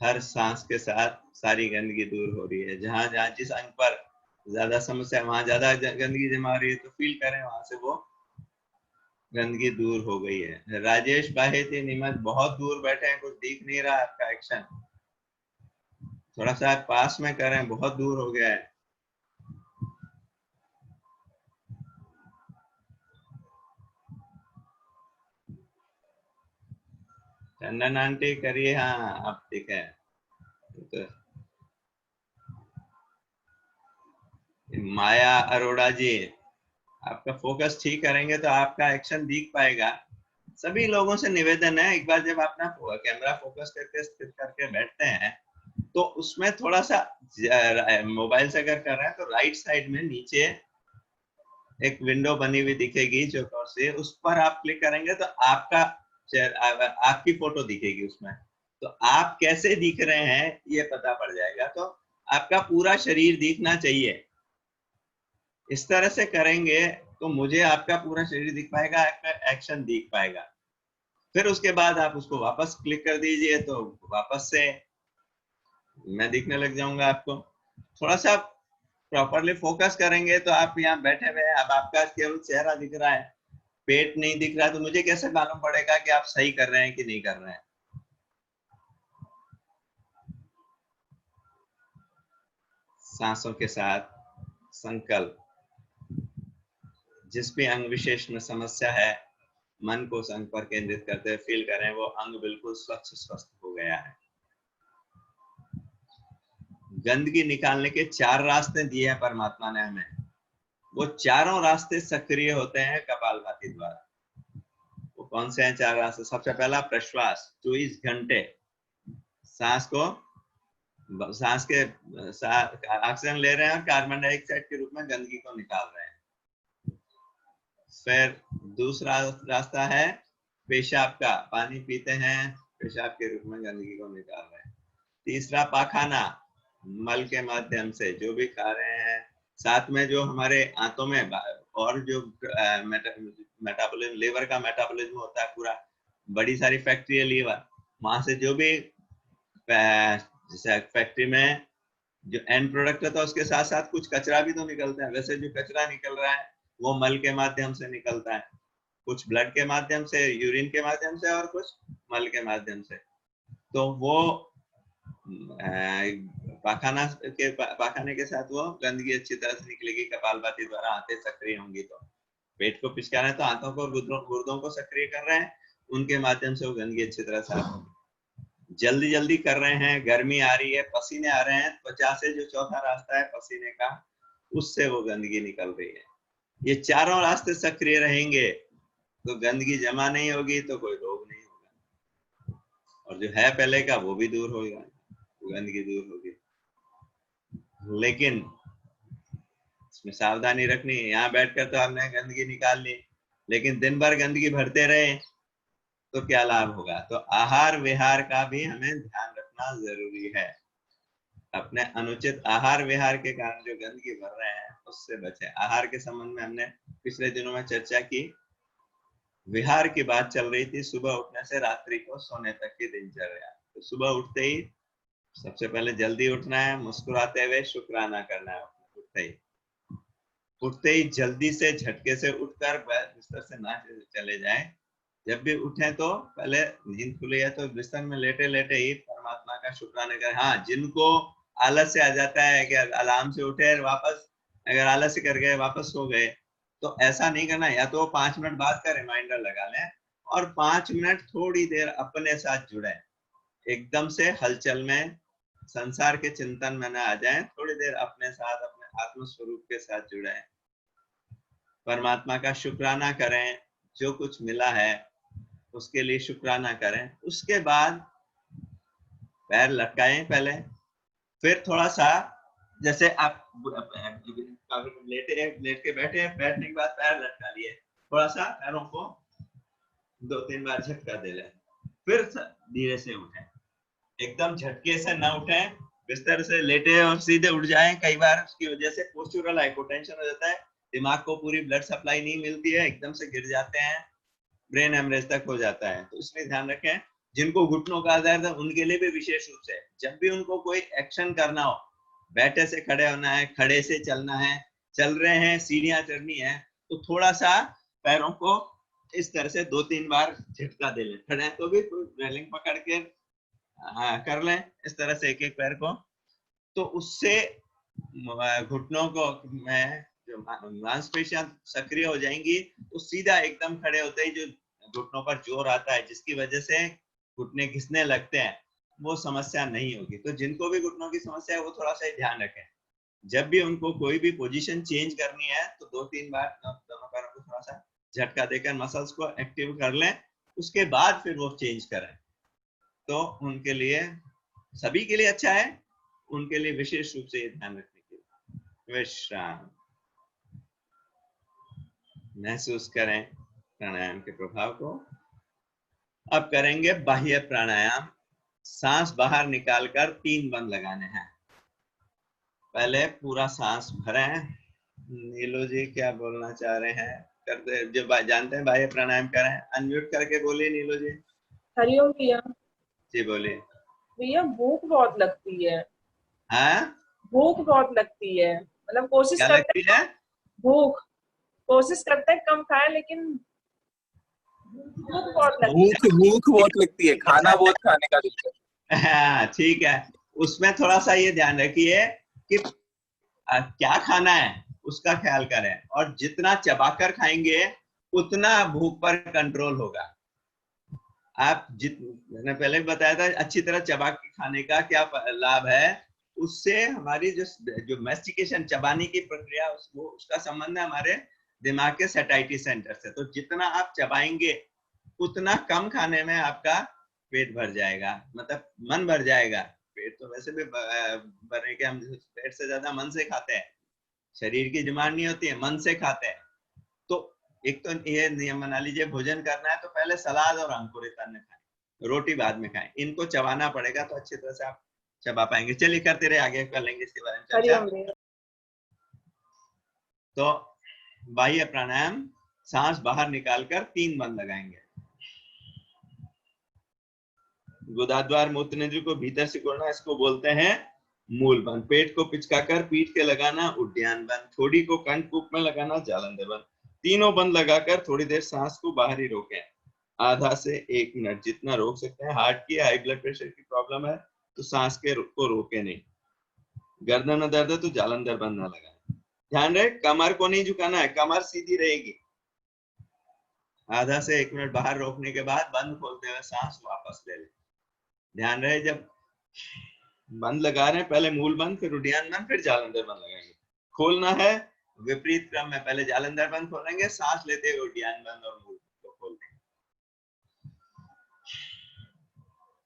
हर सांस के साथ सारी गंदगी दूर हो रही है। जहां जहां जिस अंग पर ज्यादा समस्या, वहां ज्यादा गंदगी जमा रही है, तो फील करें वहां से वो गंदगी दूर हो गई है। राजेश बाहेती निमत बहुत दूर बैठे हैं, कुछ दिख नहीं रहा आपका एक्शन। थोड़ा सा पास में करें, बहुत दूर हो गया है। टंडन आंटी करिए, हाँ आप ठीक है। तो माया अरोड़ा जी, आपका फोकस ठीक करेंगे तो आपका एक्शन दिख पाएगा। सभी लोगों से निवेदन है, एक बार जब अपना कैमरा फोकस करके स्थित करके बैठते हैं तो उसमें थोड़ा सा, मोबाइल से अगर कर रहे हैं तो राइट साइड में नीचे एक विंडो बनी हुई दिखेगी चौकोर से, उस पर आप क्लिक करेंगे तो आपका आपकी फोटो दिखेगी उसमें। तो आप कैसे दिख रहे हैं ये पता पड़ जाएगा। तो आपका पूरा शरीर दिखना चाहिए। इस तरह से करेंगे तो मुझे आपका पूरा शरीर दिख पाएगा, आपका एक्शन दिख पाएगा। फिर उसके बाद आप उसको वापस क्लिक कर दीजिए तो वापस से मैं दिखने लग जाऊंगा आपको। थोड़ा सा प्रॉपरली फोकस करेंगे तो आप यहाँ बैठे हुए हैं, अब आपका केवल चेहरा दिख रहा है, पेट नहीं दिख रहा है, तो मुझे कैसे मालूम पड़ेगा कि आप सही कर रहे हैं कि नहीं कर रहे हैं? सांसों के साथ संकल्प, जिस भी अंग विशेष में समस्या है, मन को उस अंग पर केंद्रित करते हुए फील करें वो अंग बिल्कुल स्वच्छ स्वस्थ हो गया है। गंदगी निकालने के 4 रास्ते दिए हैं परमात्मा ने हमें, वो चारों रास्ते सक्रिय होते हैं कपालभाति द्वारा। वो कौन से हैं 4 रास्ते? सबसे पहला प्रश्वास, 24 घंटे सांस को, सांस के ऑक्सीजन ले रहे हैं और कार्बन डाइऑक्साइड के रूप में गंदगी को निकाल रहे हैं। फिर दूसरा रास्ता है पेशाब का, पानी पीते हैं, पेशाब के रूप में गंदगी को निकाल रहे हैं। तीसरा पाखाना, मल के माध्यम से जो भी खा रहे हैं, साथ में जो हमारे आंतों में और जो मेटाबॉलिज्म, लीवर का मेटाबॉलिज्म होता है पूरा, बड़ी सारी फैक्ट्री है लीवर, वहां से जो भी जैसे फैक्ट्री में जो एंड प्रोडक्ट होता है उसके साथ साथ कुछ कचरा भी तो निकलता है, वैसे जो कचरा निकल रहा है वो मल के माध्यम से निकलता है, कुछ ब्लड के माध्यम से, यूरिन के माध्यम से और कुछ मल के माध्यम से। तो वो पाखाने के साथ वो गंदगी अच्छी तरह से निकलेगी, कपालभाति द्वारा आंतें सक्रिय होंगी। तो पेट को पिचका रहे हैं तो आंतों को, गुर्दों को सक्रिय कर रहे हैं, उनके माध्यम से वो गंदगी अच्छी तरह साफ होगी। जल्दी जल्दी कर रहे हैं, गर्मी आ रही है, पसीने आ रहे हैं, त्वचा से जो चौथा रास्ता है पसीने का, उससे वो गंदगी निकल रही है। ये चारों रास्ते सक्रिय रहेंगे तो गंदगी जमा नहीं होगी, तो कोई रोग नहीं होगा, और जो है पहले का वो भी दूर होगा, गंदगी दूर होगी। लेकिन इसमें सावधानी रखनी है, यहाँ बैठकर तो हमने गंदगी निकाल ली, लेकिन दिन भर गंदगी भरते रहे तो क्या लाभ होगा? तो आहार विहार का भी हमें ध्यान रखना जरूरी है। अपने अनुचित आहार विहार के कारण जो गंदगी भर रहे हैं उससे बचे। आहार के संबंध में हमने पिछले दिनों में चर्चा की, विहार की बात चल रही थी, सुबह उठने से रात्रि को सोने तक की दिनचर्या। तो सुबह उठते ही सबसे पहले जल्दी उठना है, मुस्कुराते हुए शुक्राना करना है। उठते ही जल्दी से झटके से उठकर बिस्तर से ना चले जाएं। जब भी उठे तो पहले नींद खुली है तो बिस्तर में लेटे लेटे ही परमात्मा का शुक्राना करें। हाँ, जिनको आलस से आ जाता है कि अलार्म से उठे वापस, अगर आलस कर गए वापस सो गए, तो ऐसा नहीं करना। या तो 5 मिनट बाद का रिमाइंडर लगा लें और 5 मिनट थोड़ी देर अपने साथ जुड़े, एकदम से हलचल में, संसार के चिंतन में ना आ जाएं, थोड़ी देर अपने साथ, अपने आत्म स्वरूप के साथ जुड़े, परमात्मा का शुक्राना करें, जो कुछ मिला है उसके लिए शुक्राना करें। उसके बाद पैर लटकाएं पहले, फिर थोड़ा सा जैसे आप लेट के बैठे हैं, बैठने के बाद पैर लटका लिए, थोड़ा सा पैरों को 2-3 बार झटका दे लें, फिर धीरे से उठें, एकदम झटके से ना उठें, बिस्तर से लेटे और सीधे उठ जाएं। कई बार उसकी वजह से पोस्चुरल हाइपोटेंशन हो जाता है, दिमाग को पूरी ब्लड सप्लाई नहीं मिलती है, एकदम से गिर जाते हैं, ब्रेन हेमरेज तक हो जाता है। तो इसलिए ध्यान रखें, जिनको घुटनों का दर्द है उनके लिए भी विशेष रूप से, जब भी उनको कोई एक्शन करना हो, बैठे से खड़े होना है, खड़े से चलना है, चल रहे हैं, सीढ़ियां चढ़नी है, तो थोड़ा सा पैरों को इस तरह से 2-3 बार झटका दे लें। खड़े हैं तो भी रेलिंग पकड़ के कर लें इस तरह से एक एक पैर को, तो उससे घुटनों को में जो मांसपेशियां सक्रिय हो जाएंगी, तो सीधा एकदम खड़े होते ही जो घुटनों पर जोर आता है जिसकी वजह से घुटने घिसने लगते हैं, वो समस्या नहीं होगी। तो जिनको भी घुटनों की समस्या है वो थोड़ा सा ध्यान रखें, जब भी उनको कोई भी पोजीशन चेंज करनी है तो 2-3 बार दोनों पैरों को थोड़ा सा झटका देकर मसल्स को एक्टिव कर लें, उसके बाद फिर वो चेंज करें, तो उनके लिए, सभी के लिए अच्छा है, उनके लिए विशेष रूप से ये ध्यान रखने के लिए। विश्राम, महसूस करें प्राणायाम के प्रभाव को। अब करेंगे बाह्य प्राणायाम। सांस बाहर निकालकर 3 बंद लगाने हैं। पहले पूरा सांस भरें, नीलू जी क्या बोलना चाह रहे हैं? करते जो जानते हैं भाई प्राणायाम करें, अनम्यूट करके बोलिए नीलू जी। हरिओम भैया। जी बोलिए। भैया भूख बहुत लगती है। हाँ, भूख बहुत लगती है, मतलब कोशिश क्या करते लगती हैं। है? भूख, कोशिश करते हैं कम खाएं, लेकिन भूख बहुत लगती भूख भूख बहुत लगती है, खाना बहुत खाने का दिल है। हाँ ठीक है, उसमें थोड़ा सा ये ध्यान रखिए कि क्या खाना है उसका ख्याल करें, और जितना चबाकर खाएंगे उतना भूख पर कंट्रोल होगा। आप मैंने पहले भी बताया था, अच्छी तरह चबा के खाने का क्या लाभ है, उससे हमारी जो जो मैस्टिकेशन, चबाने की प्रक्रिया, उसका संबंध है हमारे दिमाग के सैटाइटी सेंटर से। तो जितना आप चबाएंगे उतना कम खाने में आपका पेट भर जाएगा, मतलब मन भर जाएगा। पेट तो वैसे भी भरने के, हम पेट से ज्यादा मन से खाते हैं, शरीर की डिमांड नहीं होती है, मन से खाते हैं। तो एक तो ये नियम बना लीजिए, भोजन करना है तो पहले सलाद और अंकुरित अन्न खाएं, रोटी बाद में खाएं। इनको चबाना पड़ेगा तो अच्छी तरह से आप चबा पाएंगे। चलिए करते रहे, आगे कर लेंगे इसके बारे में है। चर्चा। हरिओम भैया। तो बाह्य प्राणायाम, सांस बाहर निकालकर 3 बंद लगाएंगे। गुदाद्वार मूत्रनेत्र को भीतर सिकोड़ना, इसको बोलते हैं मूल बंद। पेट को पिचकाकर पीठ के लगाना, उड्डयन बंद। थोड़ी को कंठकूप में लगाना, जालंधर बंद। तीनों बंद लगाकर थोड़ी देर सांस को बाहर ही रोकें, आधा से 1 मिनट जितना रोक सकते हैं। हार्ट की, हाई ब्लड प्रेशर की प्रॉब्लम है तो सांस को रोके नहीं। गर्दन में दर्द है तो जालंधर बंद ना लगाएं। ध्यान रहे कमर को नहीं झुकाना है, कमर सीधी रहेगी। आधा से 1 मिनट बाहर रोकने के बाद बंद खोलते हुए सांस वापस ले लें। ध्यान रहे जब बंद लगा रहे हैं, पहले मूल बंद, फिर उड्डयन बंद, फिर जालंधर बंद लगाएंगे। खोलना है विपरीत क्रम में, पहले जालंधर बंद खोलेंगे, सांस लेते हुए उड्डयन बंद और मूल बंद को खोल देंगे।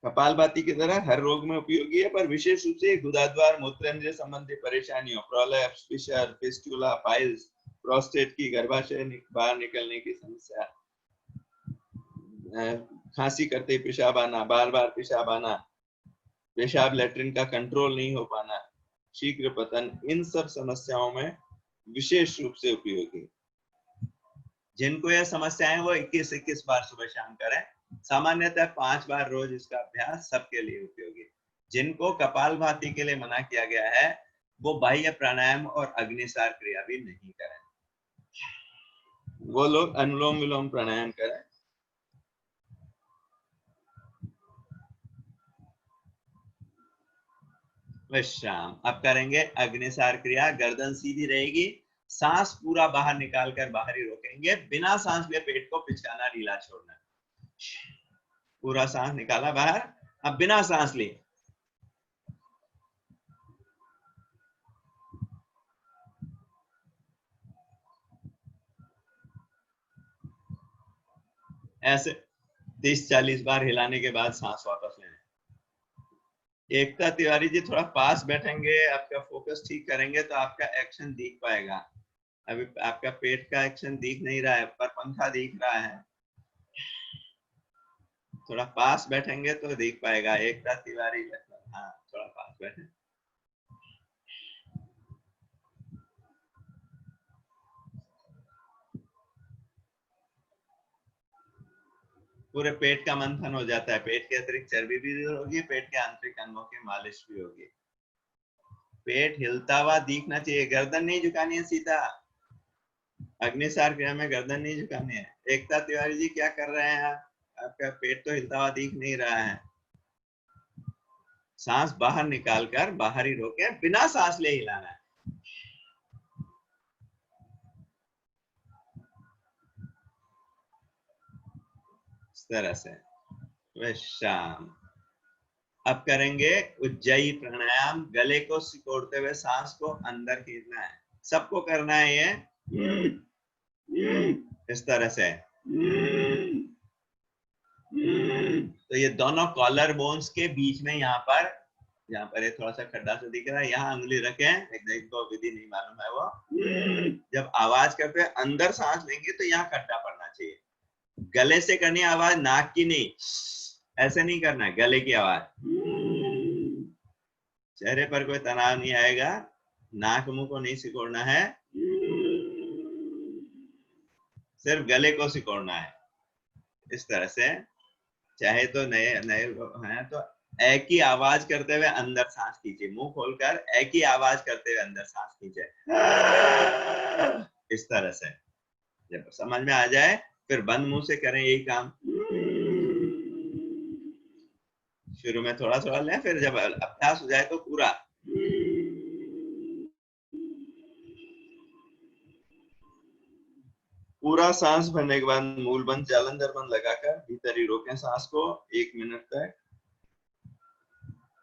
कपालभाति की तरह हर रोग में उपयोगी है, पर विशेष रूप से गुदाद्वार मूत्रेंद्रिय संबंधी परेशानियों, prolapse, fissure, fistula, piles, prostate की गर्भाशय बाहर निकलने की समस्या, खांसी करते ही पेशाब आना, बार बार पेशाब आना, पेशाब लैट्रिन का कंट्रोल नहीं हो पाना, शीघ्र पतन, इन सब समस्याओं में विशेष रूप से उपयोगी। जिनको यह समस्या है वो 21-21 बार सुबह शाम करें। सामान्यतः 5 बार रोज इसका अभ्यास सबके लिए उपयोगी। जिनको कपालभाति के लिए मना किया गया है वो बाह्य प्राणायाम और अग्निसार क्रिया भी नहीं करें, वो लोग अनुलोम विलोम प्राणायाम करें। विश्राम। अब करेंगे अग्निसार क्रिया। गर्दन सीधी रहेगी, सांस पूरा बाहर निकालकर बाहर ही रोकेंगे, बिना सांस लिए पेट को पिचकाना, ढीला छोड़ना। पूरा सांस निकाला बाहर, अब बिना सांस लिए ऐसे 30-40 बार हिलाने के बाद सांस वापस लेना। एकता तिवारी जी थोड़ा पास बैठेंगे, आपका फोकस ठीक करेंगे तो आपका एक्शन दिख पाएगा। अभी आपका पेट का एक्शन दिख नहीं रहा है, पर पंखा दिख रहा है। थोड़ा पास बैठेंगे तो दिख पाएगा। एकता तिवारी, हाँ थोड़ा पास बैठे। पूरे पेट का मंथन हो जाता है, पेट के अतिरिक्त चर्बी भी दूर होगी, पेट के आंतरिक अंगों की मालिश भी होगी। पेट हिलता हुआ दिखना चाहिए, गर्दन नहीं झुकानी है सीधा। अग्निसार क्रिया में गर्दन नहीं झुकानी है। एकता तिवारी जी क्या कर रहे हैं? आपका पेट तो हिलता हुआ दिख नहीं रहा है। सांस बाहर निकालकर बाहर ही रोके, बिना सांस ले हिलाना है। इस तरह से। विश्राम। अब करेंगे उज्जयी प्राणायाम। गले को सिकोड़ते हुए सांस को अंदर खींचना है, सबको करना है ये इस तरह से। तो ये दोनों कॉलर बोन्स के बीच में, यहाँ पर ये थोड़ा सा खड्डा सा दिख रहा है, यहाँ उंगली रखें। एक विधि नहीं मालूम है वो। जब आवाज करते हैं अंदर सांस लेंगे तो यहाँ खड्डा पड़ना चाहिए। गले से करनी आवाज, नाक की नहीं। ऐसे नहीं करना है, गले की आवाज। चेहरे पर कोई तनाव नहीं आएगा, नाक मुंह को नहीं सिकोड़ना है। सिर्फ गले को सिकोड़ना है इस तरह से। चाहे तो नए नए लोग हैं तो एक ही आवाज करते हुए अंदर सांस खींचे, मुंह खोलकर एक ही आवाज करते हुए अंदर सांस खींचे, इस तरह से। जब समझ में आ जाए फिर बंद मुंह से करें यही काम। शुरू में थोड़ा थोड़ा लें, फिर जब अभ्यास हो जाए तो पूरा। पूरा सांस भरने के बाद मूल बंद जालंधर बंद लगाकर भीतर ही रोकें सांस को 1 मिनट तक।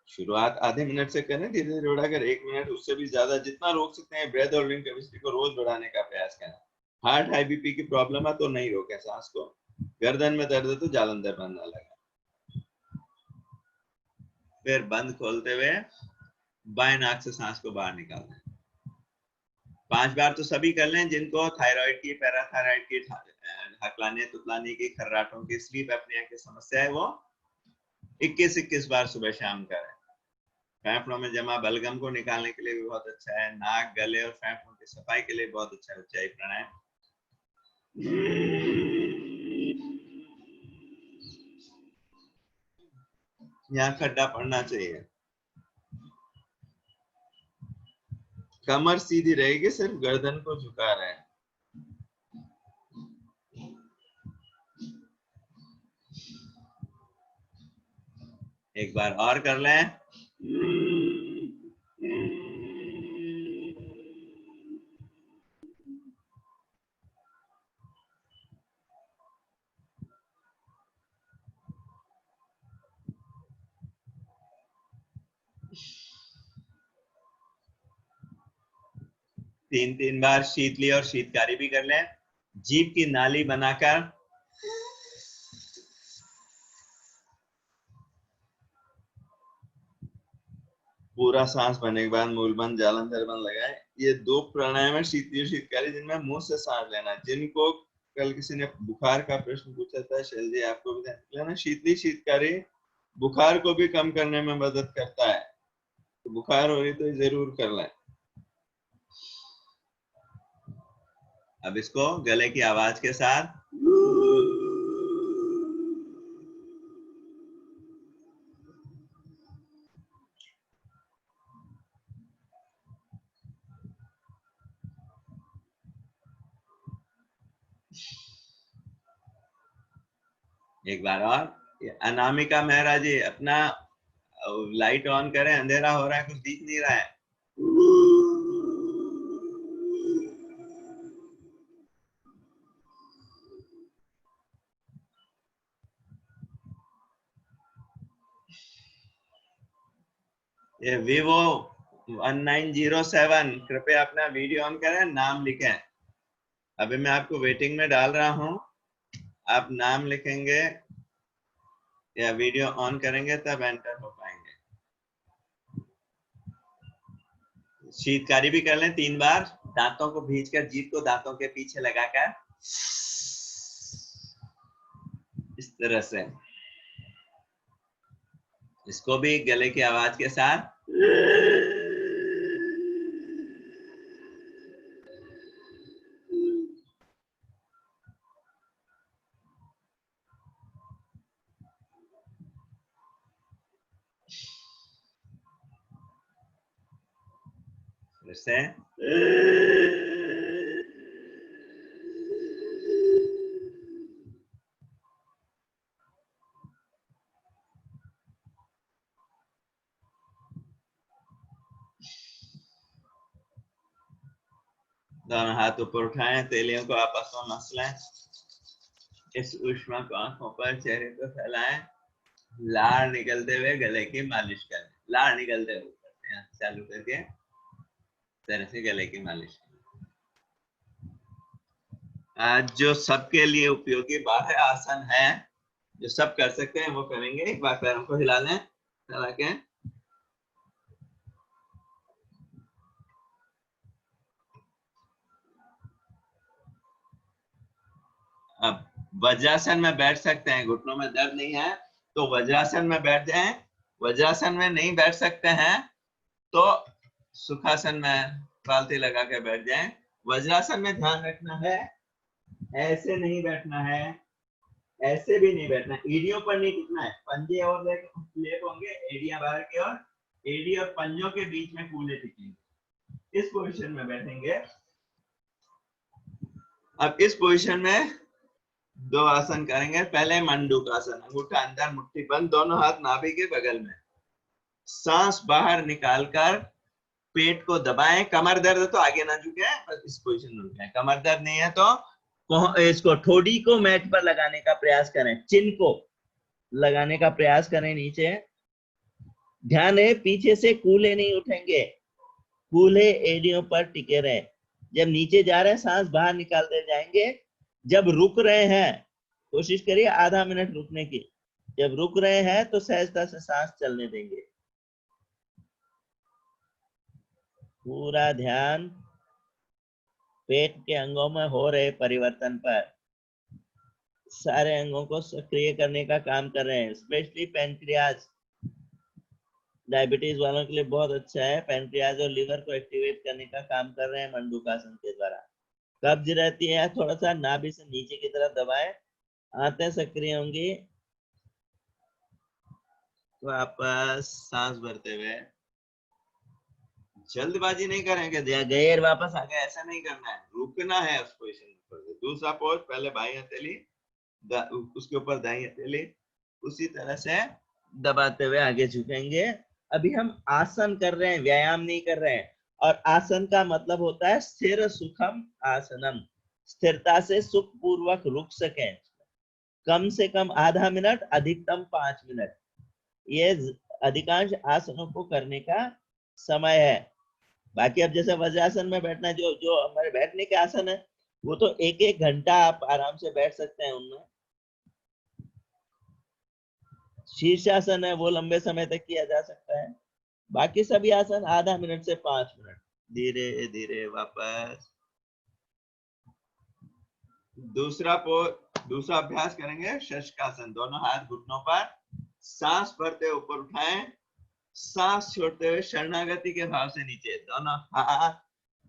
शुरुआत आधे मिनट से करें, धीरे धीरे बढ़ाकर 1 मिनट, उससे भी ज्यादा जितना रोक सकते हैं। ब्रेथ और लिंग कैपेसिटी को रोज बढ़ाने का प्रयास करें। हार्ट हाई बीपी की प्रॉब्लम है तो नहीं रोकें सांस को। गर्दन में दर्द है तो जालंधर बंद ना लगाएं। फिर बंद खोलते हुए बाएं नाक से सांस को बाहर निकालना है। 5 बार तो सभी कर लें जिनको थायराइड की, पैराथायराइड की, हकलाने तुतलाने की, खर्राटों की, स्लीप एपनिया की समस्या है वो 21-21 बार सुबह शाम करें। फेफड़ों में जमा बलगम को निकालने के लिए भी बहुत अच्छा है। नाक, गले और फेफड़ों की सफाई के लिए बहुत अच्छा है ऊंचाई प्राणायाम। यहाँ खड्डा पड़ना चाहिए। कमर सीधी रहेगी, सिर्फ गर्दन को झुका रहे हैं। एक बार और कर लें। तीन तीन बार शीतली और शीतकारी भी कर लें। जीभ की नाली बनाकर पूरा सांस भरने के बाद मूल बंद जालंधर बंद लगाए। ये 2 प्राणायाम है, शीतली और शीतकारी, जिनमें मुंह से सांस लेना। जिनको कल किसी ने बुखार का प्रश्न पूछा था, शैल जी आपको भी ध्यान लेना। शीतली शीतकारी बुखार को भी कम करने में मदद करता है, तो बुखार हो रही तो जरूर कर लें। अब इसको गले की आवाज के साथ एक बार और। अनामिका मेहरा जी अपना लाइट ऑन करें, अंधेरा हो रहा है, कुछ दिख नहीं रहा है। ये Vivo 1907 कृपया अपना वीडियो ऑन करें, नाम लिखें। अभी मैं आपको वेटिंग में डाल रहा हूं, आप नाम लिखेंगे या वीडियो ऑन करेंगे तब एंटर हो पाएंगे। शीतकारी भी कर लें 3 बार, दांतों को भींचकर जीभ को दांतों के पीछे लगाकर इस तरह से। इसको भी गले की आवाज के साथ। से दोनों हाथ ऊपर उठाएं, तेलियों को आपस में मसलें। इस ऊष्मा को आंखों पर, चेहरे पर फैलाएं। लार निकलते हुए गले की मालिश करें। लार निकलते हुए करते हैं, चालू करके तरह से गले की मालिश। आज जो सबके लिए उपयोगी 12 आसन है, जो सब कर सकते हैं वो करेंगे। एक बार पैरों को हिला लें, चला के। अब वज्रासन में बैठ सकते हैं, घुटनों में दर्द नहीं है तो वज्रासन में बैठ जाएं। वज्रासन में नहीं बैठ सकते हैं तो सुखासन में पालती लगा के बैठ जाएं। वज्रासन में ध्यान रखना है ऐसे नहीं बैठना है, ऐसे भी नहीं बैठना, एड़ियों पर नहीं टिकना है, पंजे और लेप होंगे, एड़ियां बाहर की ओर, एड़ी और पंजों के बीच में कूल्हे टिकेंगे, इस पोजीशन में बैठेंगे। अब इस पोजीशन में 2 आसन करेंगे। पहले मंडूकासन, अंगूठा अंदर मुट्ठी बंद, दोनों हाथ नाभि के बगल में, सांस बाहर निकालकर पेट को दबाएं। कमर दर्द है तो आगे ना झुके, बस इस पोजीशन में रुकें। कमर दर्द नहीं है तो इसको ठोड़ी को मैट पर लगाने का प्रयास करें, चिन को लगाने का प्रयास करें नीचे। ध्यान है पीछे से कूल्हे नहीं उठेंगे, कूल्हे एड़ियों पर टिके रहे। जब नीचे जा रहे हैं सांस बाहर निकालते जाएंगे। जब रुक रहे हैं कोशिश करिए आधा मिनट रुकने की। जब रुक रहे हैं तो सहजता से सांस चलने देंगे। पूरा ध्यान पेट के अंगों में हो रहे परिवर्तन पर, सारे अंगों को सक्रिय करने का काम कर रहे हैं। स्पेशली पैंक्रियाज, डायबिटीज वालों के लिए बहुत अच्छा है। पैंक्रियाज और लीवर को एक्टिवेट करने का काम कर रहे हैं मंडूकासन के द्वारा। कब्ज रहती है थोड़ा सा नाभि से नीचे की तरफ दबाएं, आंतें सक्रिय होंगी। वापस सांस भरते हुए, जल्दबाजी नहीं करेंगे, गैर वापस आ गए ऐसा नहीं करना है, रुकना है उस पोजीशन पर। दूसरा पोज, पहले बाई हथेली उसके ऊपर दाई हथेली, उसी तरह से दबाते हुए आगे झुकेंगे। अभी हम आसन कर रहे हैं, व्यायाम नहीं कर रहे हैं। और आसन का मतलब होता है स्थिर सुखम आसनम, स्थिरता से सुख पूर्वक रुक सकें। कम से कम आधा मिनट, अधिकतम 5 मिनट, ये अधिकांश आसनों को करने का समय है। बाकी अब जैसे वज्रासन में बैठना है, जो जो हमारे बैठने के आसन है वो तो 1-1 घंटा आप आराम से बैठ सकते हैं उनमें। शीर्षासन है वो लंबे समय तक किया जा सकता है। बाकी सभी आसन आधा मिनट से 5 मिनट। धीरे धीरे वापस। दूसरा अभ्यास करेंगे शशकासन। दोनों हाथ घुटनों पर, सांस भरते ऊपर उठाएं, सांस छोड़ते हुए शरणागति के भाव से नीचे। दोनों हाथ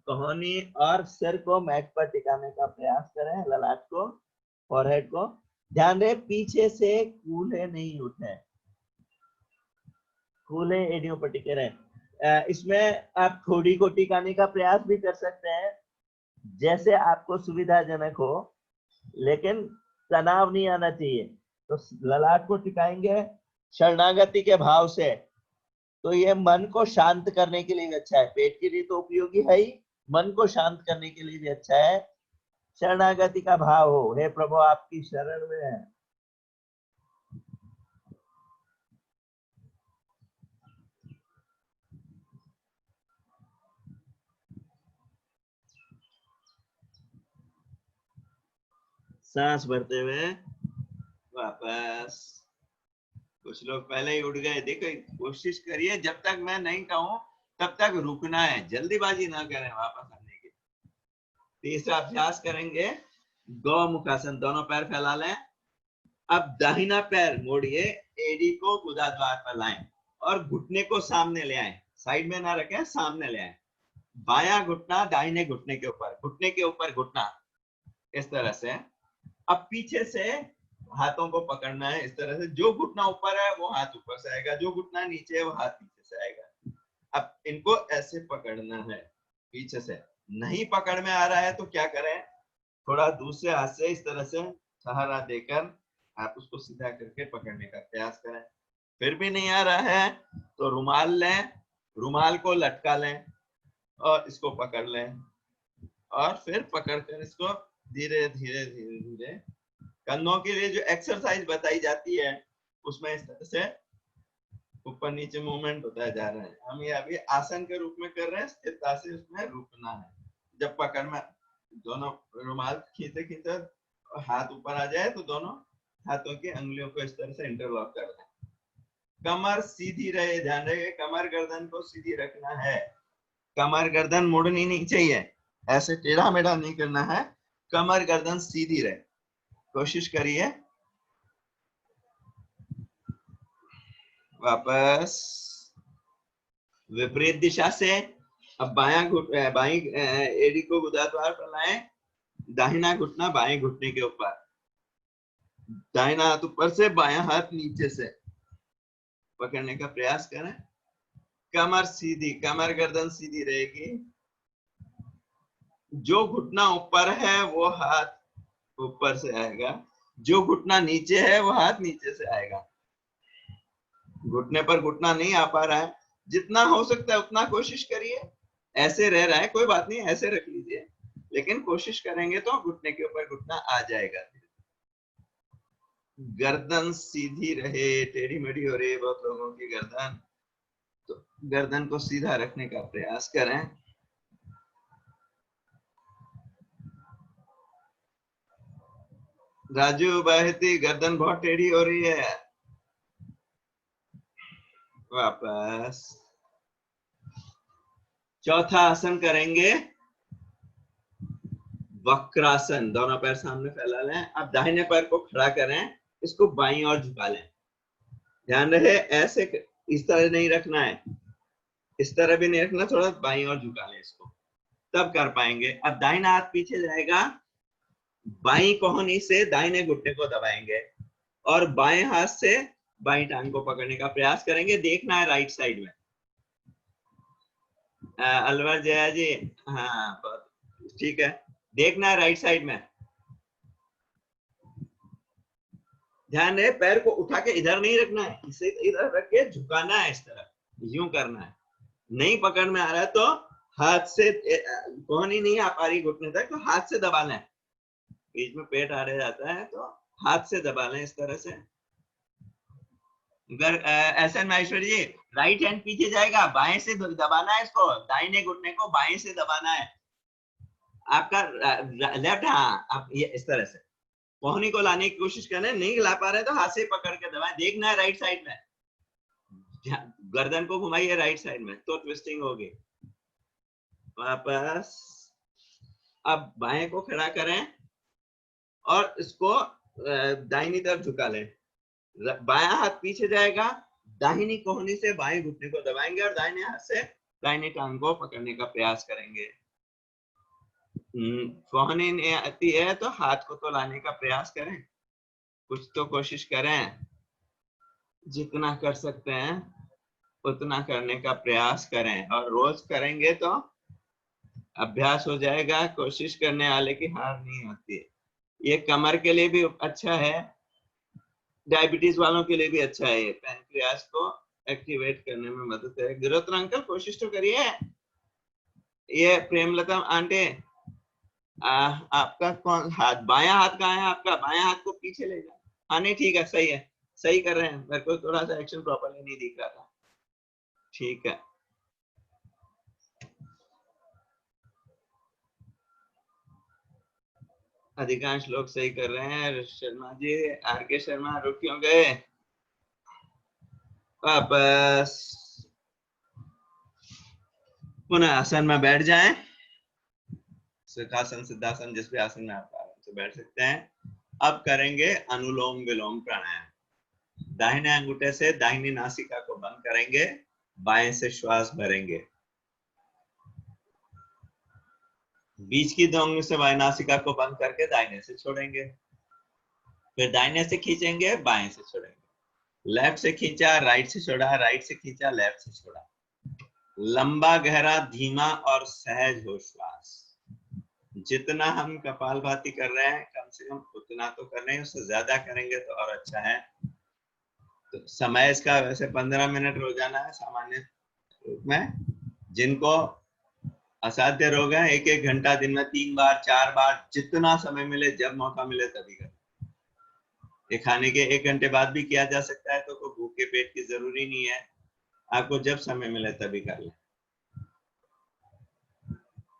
कोहनी और सिर को मैट पर टिकाने का प्रयास करें, ललाट को, फोरहेड को। ध्यान रहे पीछे से कूल्हे नहीं उठे, कूल्हे एड़ियों पर टिके रहे। इसमें आप ठोड़ी को टिकाने का प्रयास भी कर सकते हैं जैसे आपको सुविधाजनक हो, लेकिन तनाव नहीं आना चाहिए। तो ललाट को टिकाएंगे शरणागति के भाव से। तो ये मन को शांत करने के लिए भी अच्छा है, पेट के लिए तो उपयोगी है ही, मन को शांत करने के लिए भी अच्छा है। शरणागति का भाव हो, हे प्रभु आपकी शरण में है। सांस भरते हुए वापस। कुछ लोग पहले ही उठ गए, देखो कोशिश करिए जब तक मैं नहीं कहूं तब तक रुकना है, जल्दीबाजी ना करें वापस आने की। तीसरा अभ्यास करेंगे गौमुखासन। दोनों पैर फैला लें। अब दाहिना पैर मोड़िए, एड़ी को गुदाद्वार पर लाएं और घुटने को सामने ले आएं, साइड में ना रखें, सामने ले आएं। बायां घुटना दाहिने घुटने के ऊपर, घुटने के ऊपर घुटना, इस तरह से। अब पीछे से हाथों को पकड़ना है इस तरह से, जो घुटना ऊपर है वो हाथ ऊपर से आएगा, जो घुटना नीचे है वो हाथ नीचे से आएगा। अब इनको ऐसे पकड़ना है, पीछे से। नहीं पकड़ में आ रहा है तो क्या करें, थोड़ा दूसरे हाथ से इस तरह से सहारा देकर आप उसको सीधा करके पकड़ने का प्रयास करें। फिर भी नहीं आ रहा है तो रुमाल लें, रुमाल को लटका लें और इसको पकड़ लें, और फिर पकड़कर इसको धीरे धीरे धीरे धीरे। कंधों के लिए जो एक्सरसाइज बताई जाती है उसमें इस तरह से ऊपर नीचे मूवमेंट होता जा रहा है। हम ये अभी आसन के रूप में कर रहे हैं, स्थिरता से उसमें रुकना है। जब पकड़ में दोनों रुमाल खींचते खींचते हाथ ऊपर आ जाए तो दोनों हाथों की अंगुलियों को इस तरह से इंटरलॉक कर दें। कमर सीधी रहे, ध्यान रहे कमर गर्दन को सीधी रखना है। कमर गर्दन मुड़नी नहीं चाहिए, ऐसे टेढ़ा मेढ़ा नहीं करना है, कमर गर्दन सीधी रहे। कोशिश करिए। वापस विपरीत दिशा से। अब बाई एड़ी को गुदाद्वार पर लाएं, दाहिना घुटना बाएं घुटने के ऊपर, दाहिना हाथ ऊपर से, बायां हाथ नीचे से पकड़ने का प्रयास करें। कमर सीधी, कमर गर्दन सीधी रहेगी। जो घुटना ऊपर है वो हाथ ऊपर से आएगा, जो घुटना नीचे है वो हाथ नीचे से आएगा। घुटने पर घुटना नहीं आ पा रहा है, जितना हो सकता है उतना कोशिश करिए। ऐसे रह रहा है कोई बात नहीं, ऐसे रख लीजिए, लेकिन कोशिश करेंगे तो घुटने के ऊपर घुटना आ जाएगा। गर्दन सीधी रहे, टेढ़ी मेढ़ी हो रही है बहुत लोगों की गर्दन, तो गर्दन को सीधा रखने का प्रयास करें। राजू बहती, गर्दन बहुत टेढ़ी हो रही है। वापस चौथा आसन करेंगे, वक्रासन। दोनों पैर सामने फैला लें। अब दाहिने पैर को खड़ा करें, इसको बाईं ओर झुका लें। ध्यान रहे ऐसे इस तरह नहीं रखना है, इस तरह भी नहीं रखना, थोड़ा बाईं ओर झुका लें इसको, तब कर पाएंगे। अब दाहिना हाथ पीछे जाएगा, बाईं कोहनी से दाहिने घुटने को दबाएंगे और बाएं हाथ से बाईं टांग को पकड़ने का प्रयास करेंगे। देखना है राइट साइड में। अलवर जया जी, हाँ ठीक है, देखना है राइट साइड में। ध्यान रहे पैर को उठा के इधर नहीं रखना है, इसे इधर रख के झुकाना है, इस तरह यूं करना है। नहीं पकड़ में आ रहा है तो हाथ से, कोहनी नहीं आ पा रही घुटने तक तो हाथ से दबा लें। बीच में पेट आ रह जाता है तो हाथ से दबा लें इस तरह से। अगर ऐसा माहेश्वरी जी, राइट हैंड पीछे जाएगा, बाएं से दबाना है इसको, दाहिने घुटने को बाएं से दबाना है आपका लेफ्ट। हाँ, आप ये इस तरह से कोहनी को लाने की कोशिश करें, नहीं ला पा रहे तो हाथ से पकड़ के दबाएं। देखना है राइट साइड में, गर्दन को घुमाइए राइट साइड में तो ट्विस्टिंग होगी। वापस अब बाएं को खड़ा करें और इसको दाहिनी तरफ झुका लें। बायां हाथ पीछे जाएगा, दाहिनी कोहनी से बाएं घुटने को दबाएंगे और दाहिने हाथ से दाहिनी टांग को पकड़ने का प्रयास करेंगे। कोहनी नहीं आती है तो हाथ को तो लाने का प्रयास करें, कुछ तो कोशिश करें, जितना कर सकते हैं उतना करने का प्रयास करें। और रोज करेंगे तो अभ्यास हो जाएगा, कोशिश करने वाले की हार नहीं होती है। ये कमर के लिए भी अच्छा है, डायबिटीज वालों के लिए भी अच्छा है, ये पैनक्रियास को एक्टिवेट करने में मदद है। गिरोत्र अंकल कोशिश तो करिए। ये प्रेमलता आंटी, आपका कौन हाथ, बायां हाथ कहाँ है आपका? बायां हाथ को पीछे ले जाए। हाँ नहीं ठीक है, सही है, सही कर रहे हैं। मेरे को थोड़ा सा एक्शन प्रॉपरली नहीं दिख रहा था। ठीक है, अधिकांश लोग सही कर रहे हैं। शर्मा जी, आर के शर्मा रुक क्यों गए? वापस पुनः आसन में बैठ जाएं। सुखासन, सिद्धासन, जिस भी आसन में आप आराम से बैठ सकते हैं। अब करेंगे अनुलोम विलोम प्राणायाम। दाहिने अंगूठे से दाहिनी नासिका को बंद करेंगे, बाएं से श्वास भरेंगे, बीच की 2 उंगली से बाएं नासिका को बंद करके दाहिने से छोड़ेंगे, फिर दाहिने से खींचेंगे, बाएं से छोड़ेंगे। लेफ्ट से खींचा, राइट से छोड़ा, राइट से खींचा, लेफ्ट से छोड़ा। लंबा गहरा धीमा और सहज हो श्वास। जितना हम कपालभाति कर रहे हैं कम से कम उतना तो कर रहे हैं, उससे ज्यादा करेंगे तो और अच्छा है। तो समय इसका वैसे 15 मिनट रोजाना है सामान्य रूप में। जिनको असाध्य रोग है 1-1 घंटा दिन में 3 बार 4 बार, जितना समय मिले, जब मौका मिले तभी करें। ये खाने के 1 घंटे बाद भी किया जा सकता है, तो कोई भूखे पेट की जरूरी नहीं है, आपको जब समय मिले तभी कर लें।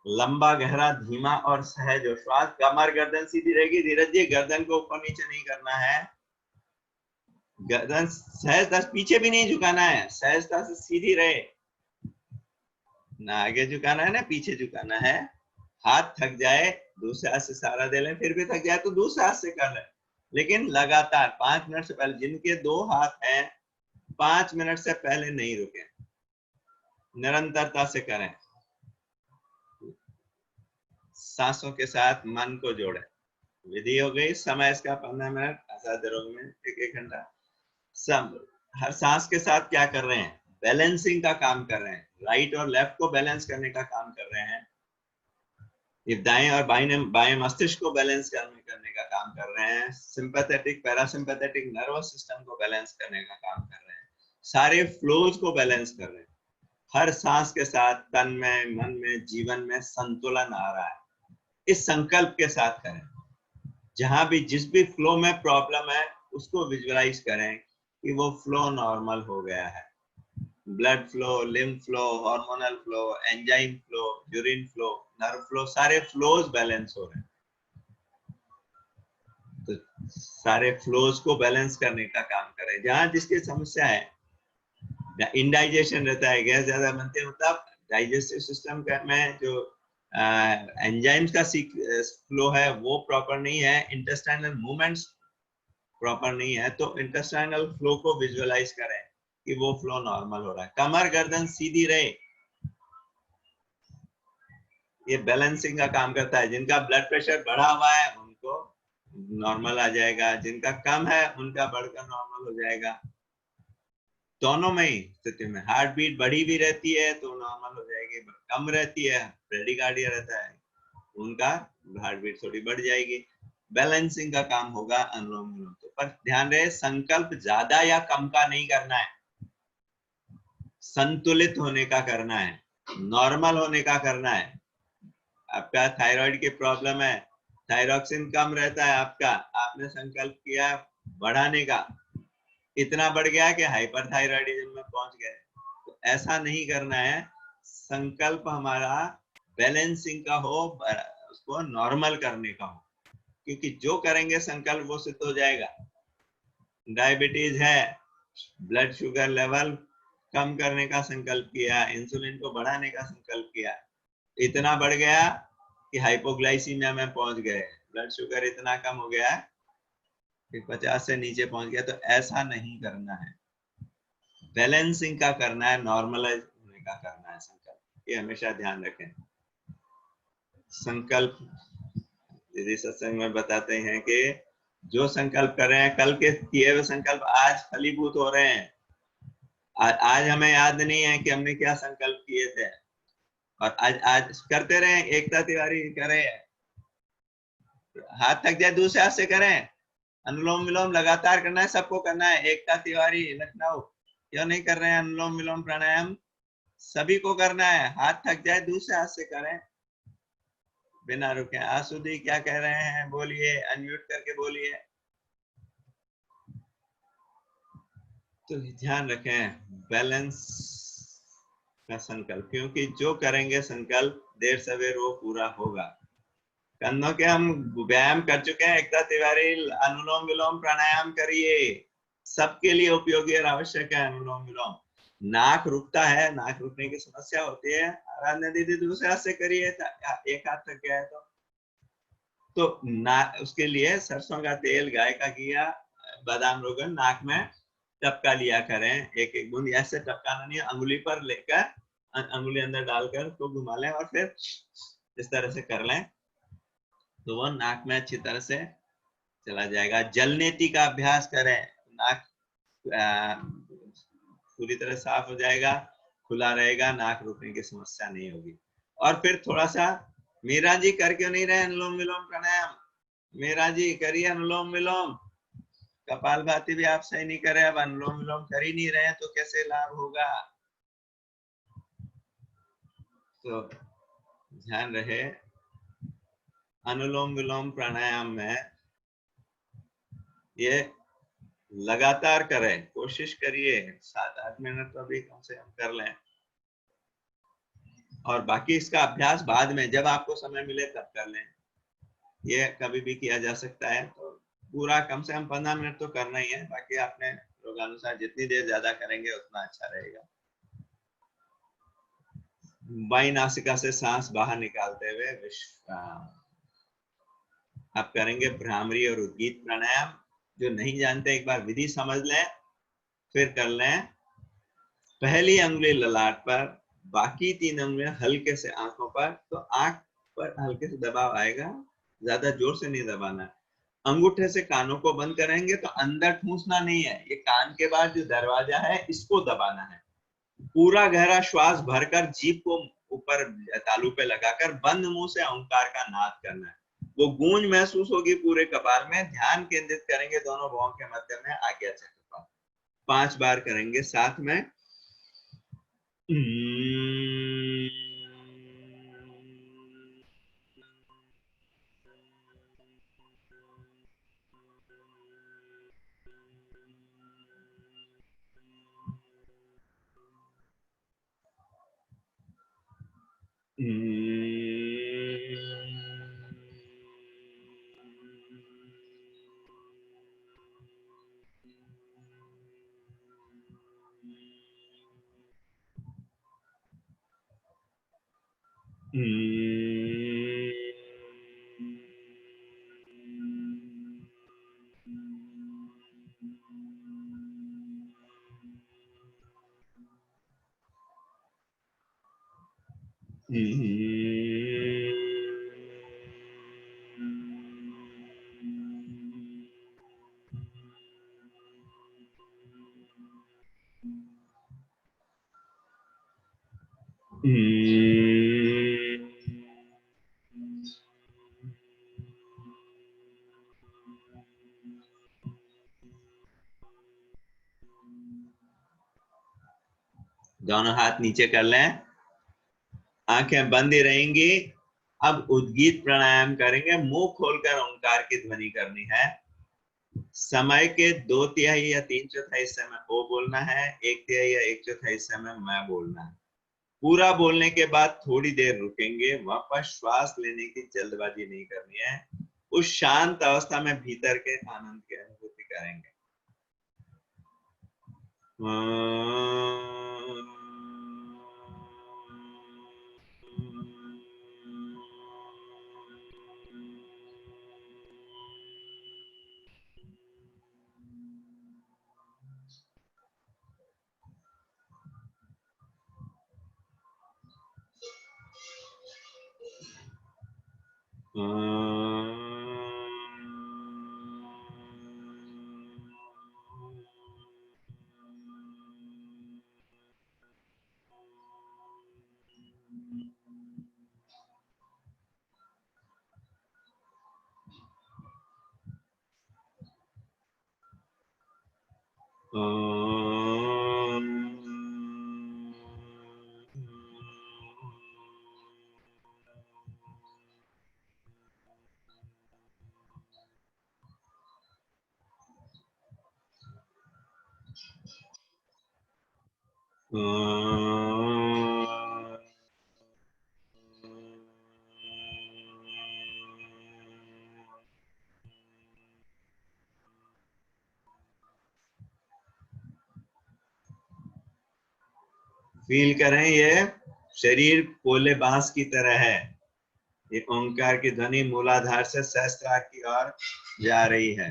लंबा गहरा धीमा और सहज हो श्वास। कमर गर्दन सीधी रहेगी। धीरज जी, गर्दन को ऊपर नीचे नहीं करना है, गर्दन सहजता पीछे भी नहीं झुकाना है, सहजता से सीधी रहे, ना आगे झुकाना है ना पीछे झुकाना है। हाथ थक जाए दूसरे हाथ से सहारा दे लें, फिर भी थक जाए तो दूसरे हाथ से कर लें, लेकिन लगातार 5 मिनट से पहले, जिनके 2 हाथ हैं 5 मिनट से पहले नहीं रुके, निरंतरता से करें। सांसों के साथ मन को जोड़े। विधि हो गई, समय इसका 15 मिनट, आजाद रोग में 1 घंटा। सब हर सांस के साथ क्या कर रहे हैं, बैलेंसिंग का काम कर रहे हैं, राइट और लेफ्ट को बैलेंस करने का काम कर रहे हैं। ये दाएं और बाएं मस्तिष्क को बैलेंस करने का काम कर रहे हैं, सिंपैथेटिक पैरासिम्पैथेटिक नर्वस सिस्टम को बैलेंस करने का काम कर रहे हैं, सारे फ्लोज को बैलेंस कर रहे हैं। हर सांस के साथ तन में, मन में, जीवन में संतुलन आ रहा है। इस संकल्प के साथ करें। जहां भी जिस भी फ्लो में प्रॉब्लम है उसको विजुअलाइज करें कि वो फ्लो नॉर्मल हो गया है। Blood flow, lymph flow, hormonal flow, enzyme flow, urine flow, nerve flow, सारे फ्लोज बैलेंस हो रहे हैं। तो सारे फ्लोज को बैलेंस करने का काम करें। जहां जिसकी समस्या है, इनडाइजेशन रहता है, गैस ज्यादा बनते हैं, मतलब डाइजेस्टिव सिस्टम में जो एंजाइम्स का फ्लो है वो प्रॉपर नहीं है, इंटेस्टाइनल मूवमेंट्स प्रॉपर नहीं है, तो इंटेस्टाइनल फ्लो को विजुअलाइज करें कि वो फ्लो नॉर्मल हो रहा है। कमर गर्दन सीधी रहे, ये बैलेंसिंग का काम करता है। जिनका ब्लड प्रेशर बढ़ा हुआ है उनको नॉर्मल आ जाएगा, जिनका कम है उनका बढ़कर नॉर्मल हो जाएगा। दोनों में ही स्थिति में हार्ट बीट बढ़ी भी रहती है तो नॉर्मल हो जाएगी, कम रहती है, ब्रेडिकार्डिया रहता है, उनका हार्ट बीट थोड़ी बढ़ जाएगी। बैलेंसिंग का काम होगा अनुलोम विलोम। तो पर ध्यान रहे, संकल्प ज्यादा या कम का नहीं करना है, संतुलित होने का करना है, नॉर्मल होने का करना है। आपका थायराइड की प्रॉब्लम है, थायरॉक्सिन कम रहता है आपका, आपने संकल्प किया बढ़ाने का, इतना बढ़ गया कि हाइपरथायराइडिज्म में पहुंच गए, तो ऐसा नहीं करना है। संकल्प हमारा बैलेंसिंग का हो, उसको नॉर्मल करने का हो, क्योंकि जो करेंगे संकल्प वो सिद्ध हो जाएगा। डायबिटीज है, ब्लड शुगर लेवल कम करने का संकल्प किया, इंसुलिन को बढ़ाने का संकल्प किया, इतना बढ़ गया कि हाइपोग्लाइसीमिया में पहुंच गए, ब्लड शुगर इतना कम हो गया कि 50 से नीचे पहुंच गया, तो ऐसा नहीं करना है। बैलेंसिंग का करना है, नॉर्मलाइज होने का करना है संकल्प, ये हमेशा ध्यान रखें। संकल्प दीदी सत्संग में बताते हैं कि जो संकल्प कर रहे हैं, कल के किए हुए संकल्प आज फलीभूत हो रहे हैं। आज हमें याद नहीं है कि हमने क्या संकल्प किए थे, और आज करते रहे। एकता तिवारी करे, हाथ थक जाए दूसरे हाथ से करें। अनुलोम विलोम लगातार करना है, सबको करना है। एकता तिवारी लखनऊ, क्यों नहीं कर रहे हैं अनुलोम विलोम प्राणायाम? सभी को करना है, हाथ थक जाए दूसरे हाथ से करें बिना रुके। आसुदी क्या कह रहे हैं, बोलिए, अनम्यूट करके बोलिए। तो ध्यान रखें बैलेंस का संकल्प, क्योंकि जो करेंगे संकल्प देर सवेर वो पूरा होगा। कंधों के हम व्यायाम कर चुके हैं, एकता तिवारी अनुलोम विलोम प्राणायाम करिए, सबके लिए उपयोगी और आवश्यक है अनुलोम विलोम। नाक रुकता है, नाक रुकने की समस्या होती है, आराधना दीदी दूसरे हाथ से करिए, एक हाथ तक गया है तो उसके लिए सरसों का तेल, गाय का घी, बादाम रोगन नाक में टपका लिया करें, एक एक बूंद। ऐसे टपकाना नहीं है, अंगुली पर लेकर अंगुली अंदर डालकर तो घुमा लें और फिर इस तरह से कर लें, तो वो नाक में अच्छी तरह से चला जाएगा। जलनेति का अभ्यास करें, नाक पूरी तरह साफ हो जाएगा, खुला रहेगा, नाक रुकने की समस्या नहीं होगी। और फिर थोड़ा सा मीरा जी कर क्यों नहीं रहे अनुलोम विलोम प्राणायाम? मीरा जी करिए अनुलोम विलोम। कपालभाति भी आप सही नहीं करे, अब अनुलोम विलोम कर ही नहीं रहे हैं तो कैसे लाभ होगा? तो ध्यान रहे, अनुलोम विलोम प्राणायाम में ये लगातार करें, कोशिश करिए 7-8 मिनट तो अभी कम से कम कर लें, और बाकी इसका अभ्यास बाद में जब आपको समय मिले तब कर लें। ये कभी भी किया जा सकता है, तो पूरा कम से कम 15 मिनट तो करना ही है, बाकी आपने रोगानुसार जितनी देर ज्यादा करेंगे उतना अच्छा रहेगा। बाई नासिका से सांस बाहर निकालते हुए विश्राम। आप करेंगे भ्रामरी और उद्गीत प्राणायाम। जो नहीं जानते एक बार विधि समझ लें, फिर कर लें। पहली अंगुली ललाट पर, बाकी 3 अंगुलियां हल्के से आंखों पर, तो आंख पर हल्के से दबाव आएगा, ज्यादा जोर से नहीं दबाना है। अंगूठे से कानों को बंद करेंगे तो अंदर ठूंसना नहीं है, ये कान के बाद जो दरवाजा है इसको दबाना है। पूरा गहरा श्वास भरकर जीभ को ऊपर तालू पे लगाकर बंद मुंह से ओंकार का नाद करना है। वो गूंज महसूस होगी पूरे कपाल में। ध्यान केंद्रित करेंगे दोनों भौं के मध्य में आज्ञा चक्र पर। 5 बार करेंगे साथ में। दोनों हाथ नीचे कर लें, आंखें बंद ही रहेंगी। अब उद्गीत प्राणायाम करेंगे, मुंह खोलकर ओंकार की ध्वनि करनी है। समय के 2/3 या 3/4 हिस्से में ओ बोलना है, 1/3 या 1/4 हिस्से में मैं बोलना है। पूरा बोलने के बाद थोड़ी देर रुकेंगे, वापस श्वास लेने की जल्दबाजी नहीं करनी है। उस शांत अवस्था में भीतर के आनंद की अनुभूति करेंगे। फील करें, ये शरीर पोले बांस की तरह है। ये ओंकार की ध्वनि मूलाधार से सहस्त्रार की ओर जा रही है।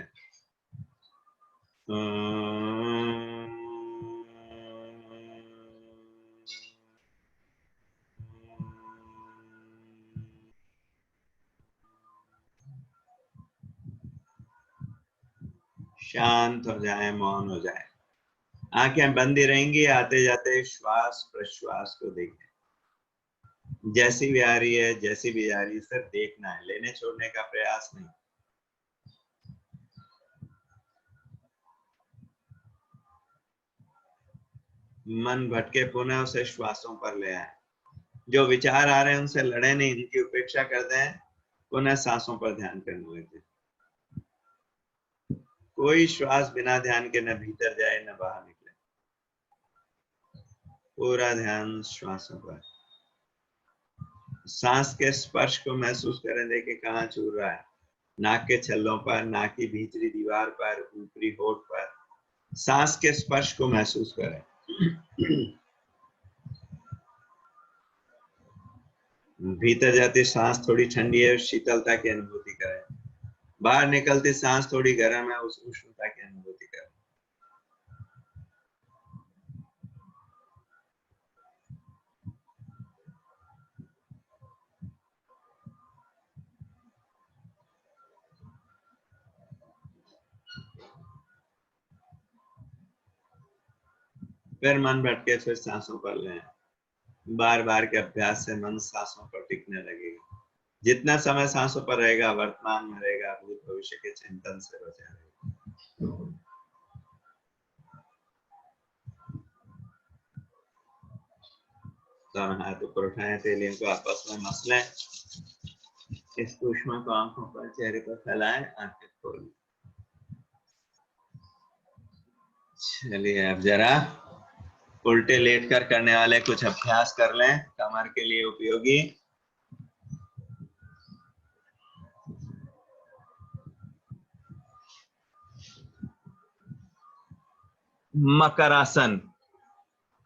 शांत हो जाए, मौन हो जाए, आंखें बंद ही रहेंगी। आते जाते श्वास प्रश्वास को देखें, जैसी भी आ रही है जैसी भी जा रही है, सिर्फ देखना है, लेने छोड़ने का प्रयास नहीं। मन भटके पुनः उसे श्वासों पर ले आए। जो विचार आ रहे हैं उनसे लड़े नहीं, इनकी उपेक्षा कर दें, पुनः सांसों पर ध्यान करने लगे। कोई श्वास बिना ध्यान के न भीतर जाए न बाहर निकले, पूरा ध्यान श्वासों पर। सांस के स्पर्श को महसूस करें, देखें कहाँ छू रहा है, नाक के छल्लों पर, नाक की भीतरी दीवार पर, ऊपरी होठ पर। सांस के स्पर्श को महसूस करें। भीतर जाती सांस थोड़ी ठंडी है, शीतलता की अनुभूति करें। बाहर निकलती सांस थोड़ी गर्म है, उस उष्णता की अनुभूति करें। फिर मन भटके फिर सांसों पर लें। बार बार के अभ्यास से मन सांसों पर टिकने लगेगा। जितना समय सांसों पर रहेगा वर्तमान में रहेगा, भूत भविष्य के चिंतन से बचा रहेगा। दोनों हाथ ऊपर उठाएं, तेलियों को आपस में मसलें। इस ऊष्मा को आंखों पर, चेहरे पर फैलाएं, आंखें खोलें। चलिए अब जरा उल्टे लेटकर करने वाले कुछ अभ्यास कर लें, कमर के लिए उपयोगी। मकरासन।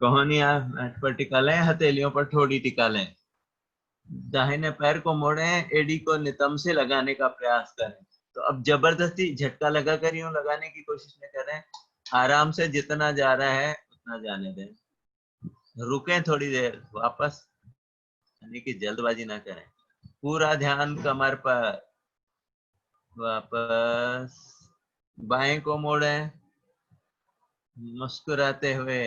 कोहनियां मैट पर टिका लें, हथेलियों पर ठोड़ी टिका लें। दाहिने पैर को मोड़ें, एड़ी को नितंब से लगाने का प्रयास करें। तो अब जबरदस्ती झटका लगाकर यूं लगाने की कोशिश न करें, आराम से जितना जा रहा है उतना जाने दें। रुकें थोड़ी देर, वापस, यानी कि जल्दबाजी ना करें। पूरा ध्यान कमर पर। वापस बाएं को मोड़ें, मुस्कुराते हुए।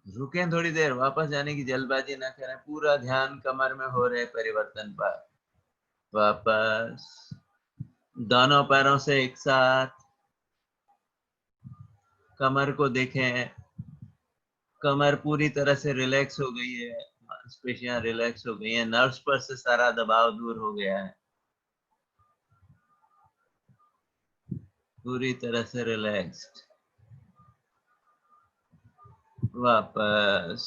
रुकें थोड़ी देर, वापस जाने की जल्दबाजी ना करें। पूरा ध्यान कमर में हो रहे परिवर्तन पर। वापस दोनों पैरों से एक साथ कमर को देखें। कमर पूरी तरह से रिलैक्स हो गई है, मांसपेशियां रिलैक्स हो गई हैं, नर्व्स पर से सारा दबाव दूर हो गया है, पूरी तरह से रिलैक्स्ड। वापस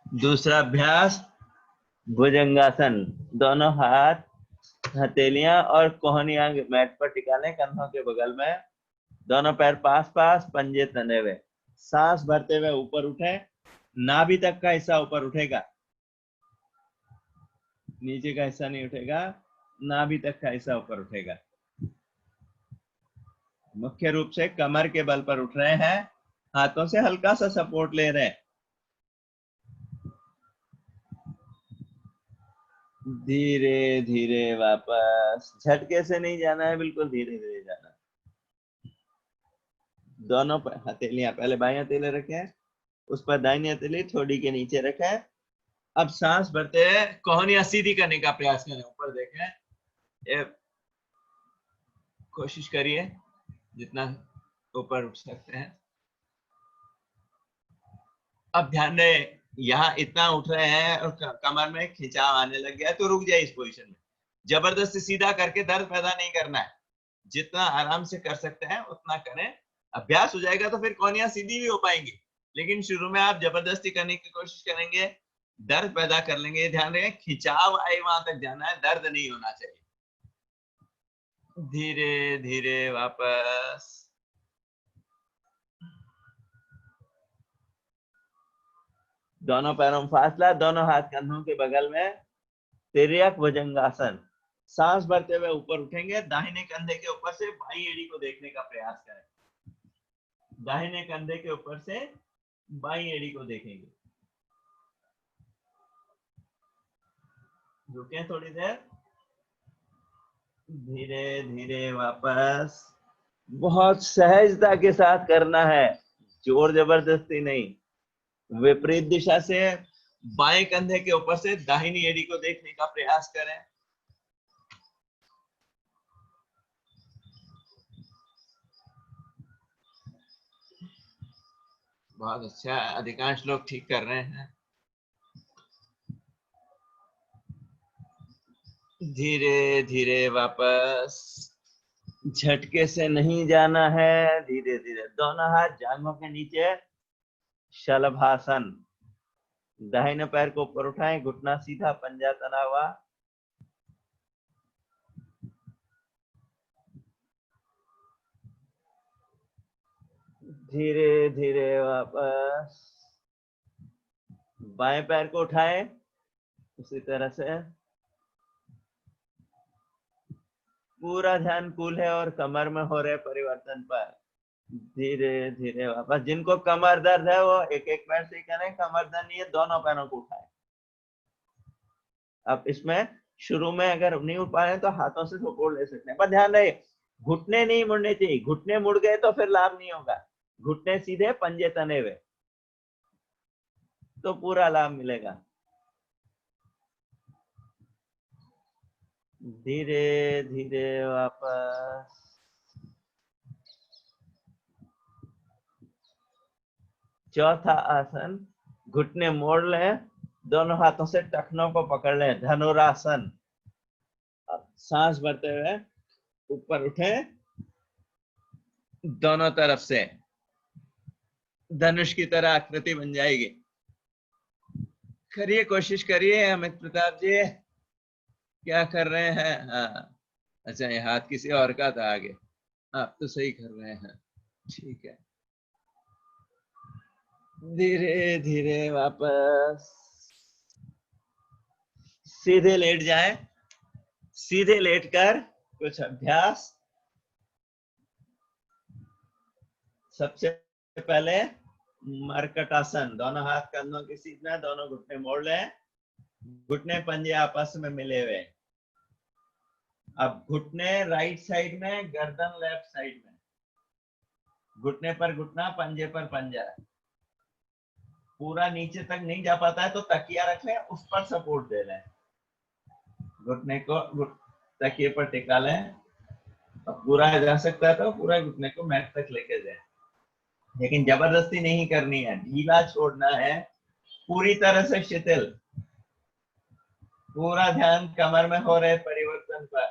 दूसरा अभ्यास, भुजंगासन। दोनों हाथ, हथेलियां और कोहनियां मैट पर टिका लें, कंधों के बगल में। दोनों पैर पास पास, पंजे तने हुए। सांस भरते हुए ऊपर उठे, नाभि तक का हिस्सा ऊपर उठेगा, नीचे का हिस्सा नहीं उठेगा, नाभि तक का हिस्सा ऊपर उठेगा। मुख्य रूप से कमर के बल पर उठ रहे हैं, हाथों से हल्का सा सपोर्ट ले रहे हैं। धीरे धीरे वापस, झटके से नहीं जाना है, बिल्कुल धीरे धीरे जाना है। दोनों हथेलियां, पहले बाएं हथेली रखें, उस पर दाहिनी हथेली थोड़ी के नीचे रखें। अब सांस भरते हुए कोहनियां सीधी करने का प्रयास करें, ऊपर देखें। ये कोशिश करिए जितना ऊपर उठ सकते हैं। अब ध्यान दें, यहाँ इतना उठ रहे हैं और कमर में खिंचाव आने लग गया है, तो रुक जाए इस पोजीशन में। जबरदस्ती सीधा करके दर्द पैदा नहीं करना है, जितना आराम से कर सकते हैं उतना करें। अभ्यास हो जाएगा तो फिर कोहनियां सीधी भी हो पाएंगी, लेकिन शुरू में आप जबरदस्ती करने की कोशिश करेंगे, दर्द पैदा कर लेंगे। ध्यान रखें, खिंचाव आए वहां तक जाना है, दर्द नहीं होना चाहिए। धीरे धीरे वापस। दोनों पैरों में फासला, दोनों हाथ कंधों के बगल में, तिर्यक भुजंगासन। सांस भरते हुए ऊपर उठेंगे, दाहिने कंधे के ऊपर से बाईं एड़ी को देखने का प्रयास करें। दाहिने कंधे के ऊपर से बाईं एड़ी को देखेंगे। रुकें थोड़ी देर, धीरे धीरे वापस। बहुत सहजता के साथ करना है, जोर जबरदस्ती नहीं। विपरीत दिशा से बाएं कंधे के ऊपर से दाहिनी एड़ी को देखने का प्रयास करें। बहुत अच्छा, अधिकांश लोग ठीक कर रहे हैं। धीरे धीरे वापस, झटके से नहीं जाना है, धीरे धीरे। दोनों हाथ जांघों के नीचे, शलभासन। दाहिने पैर को ऊपर उठाएं, घुटना सीधा, पंजा तना हुआ। धीरे धीरे वापस। बाएं पैर को उठाएं, उसी तरह से। पूरा ध्यान कूल्हे और कमर में हो रहे परिवर्तन पर। धीरे धीरे वापस। जिनको कमर दर्द है वो एक एक पैर से करें, कमर दर्द नहीं है दोनों पैरों को उठाएं। अब इसमें शुरू में अगर नहीं उठ पा रहे हैं तो हाथों से सपोर्ट ले सकते हैं, पर ध्यान रहे घुटने नहीं मुड़ने चाहिए, घुटने मुड़ गए तो फिर लाभ नहीं होगा। घुटने सीधे, पंजे तने हुए, तो पूरा लाभ मिलेगा। धीरे धीरे वापस। चौथा आसन, घुटने मोड़ लें, दोनों हाथों से टखनों को पकड़ लें, धनुरासन। अब सांस भरते हुए ऊपर उठे, दोनों तरफ से धनुष की तरह आकृति बन जाएगी। करिए, कोशिश करिए अमित प्रताप जी, क्या कर रहे हैं? हाँ, अच्छा, ये हाथ किसी और का था आगे, आप तो सही कर रहे हैं, ठीक है। धीरे धीरे वापस सीधे लेट जाए। सीधे लेटकर कुछ अभ्यास। सबसे पहले मरकटासन, दोनों हाथ कंधों के सीध में, दोनों घुटने मोड़ लें, घुटने पंजे आपस में मिले हुए। अब घुटने राइट साइड में, गर्दन लेफ्ट साइड में, घुटने पर घुटना, पंजे पर पंजा। पूरा नीचे तक नहीं जा पाता है तो तकिया रख लें, उस पर सपोर्ट दे लें, घुटने को तकिए पर टिका लें। अब पूरा जा सकता है तो पूरा घुटने को मैट तक लेके जाए, लेकिन जबरदस्ती नहीं करनी है, ढीला छोड़ना है, पूरी तरह से शिथिल। पूरा ध्यान कमर में हो रहे परिवर्तन पर।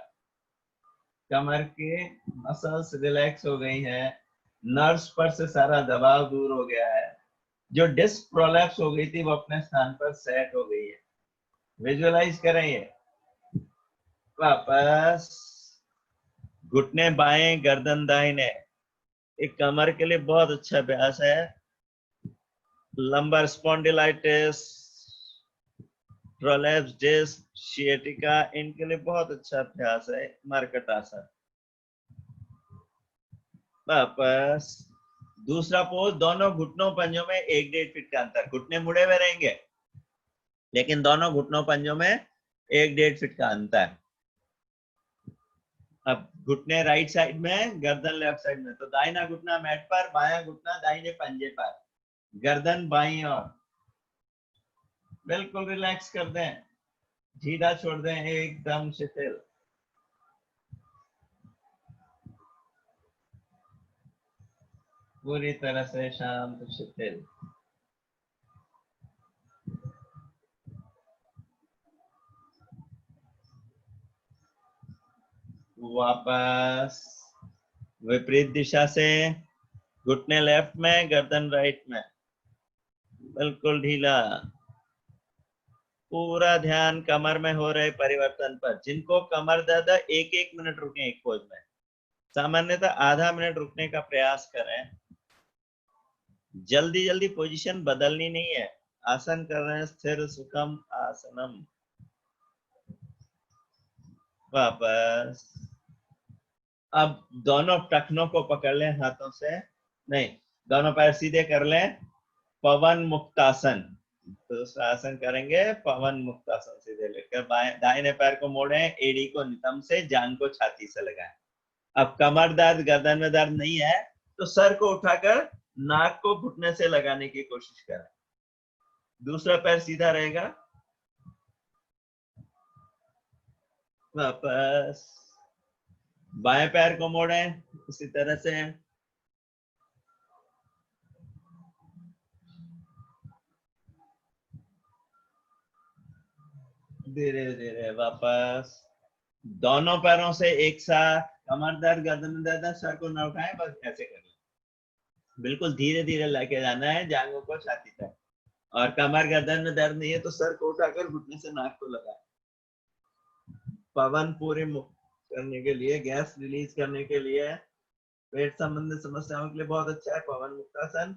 कमर के मसल्स रिलैक्स हो गई हैं, नर्व्स पर से सारा दबाव दूर हो गया है, जो डिस्क प्रोलैप्स हो गई थी वो अपने स्थान पर सेट हो गई है। विजुअलाइज करें ये। वापस घुटने बाएं, गर्दन दाहिने। एक कमर के लिए बहुत अच्छा अभ्यास है। लंबर स्पॉन्डिलाइटिस, प्रोलैप्स डिस्क, शिएटिका, इनके लिए बहुत अच्छा अभ्यास है मरकटासन। वापस दूसरा पोज, दोनों घुटनों पंजों में 1-1.5 फीट का अंतर। घुटने मुड़े हुए रहेंगे लेकिन दोनों घुटनों पंजों में 1-1.5 फीट का अंतर। अब घुटने राइट साइड में, गर्दन लेफ्ट साइड में, तो दाहिना घुटना मैट पर, बायां घुटना दाहिने पंजे पर, गर्दन बाईं ओर। बिल्कुल रिलैक्स कर दें, ढीला छोड़ दें, एकदम शिथिल। पूरी तरह से शांत शिथिल। वापस विपरीत दिशा से, घुटने लेफ्ट में, गर्दन राइट में, बिल्कुल ढीला। पूरा ध्यान कमर में हो रहे परिवर्तन पर। जिनको कमर दर्द है, 1-1 मिनट रुकें एक पोज में, सामान्यतः आधा मिनट रुकने का प्रयास करें। जल्दी जल्दी पोजीशन बदलनी नहीं है, आसन कर रहे हैं, स्थिर सुखम आसनम। वापस अब दोनों टखनों को पकड़ लें हाथों से, नहीं, दोनों पैर सीधे कर लें, पवन मुक्तासन। दूसरा आसन करेंगे पवन मुक्तासन। सीधे लेकर दाहिने पैर को मोड़ें, एड़ी को नितंब से, जांग को छाती से लगाएं। अब कमर दर्द, गर्दन में दर्द नहीं है तो सर को उठाकर नाक को घुटने से लगाने की कोशिश करें। दूसरा पैर सीधा रहेगा। वापस बाएं पैर को मोड़ें उसी तरह से। धीरे धीरे वापस दोनों पैरों से एक साथ। कमर दर्द, गर्दन दर्द, सर को न उठाएं, बस ऐसे कर लें। बिल्कुल धीरे धीरे लेके जाना है जांघों को छाती तक। और कमर गर्दन में दर्द नहीं है तो सर को उठाकर घुटने से नाक को लगाएं। पवन पूरी मुक्त करने के लिए, गैस रिलीज करने के लिए, पेट संबंधित समस्याओं के लिए बहुत अच्छा है पवन मुक्तासन।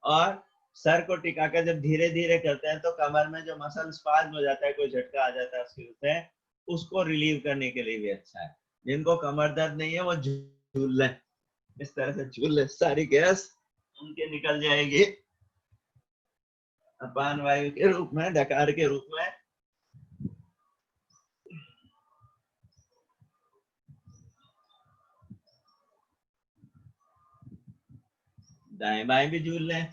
और सर को टिकाकर जब धीरे धीरे करते हैं तो कमर में जो मसल स्पाज्म हो जाता है, कोई झटका आ जाता है उसके उससे, उसको रिलीव करने के लिए भी अच्छा है। जिनको कमर दर्द नहीं है वो झूल लें, इस तरह से झूल लें, सारी गैस उनके निकल जाएगी अपान वायु के रूप में, डकार के रूप में। दाएं बाएं भी झूल लें।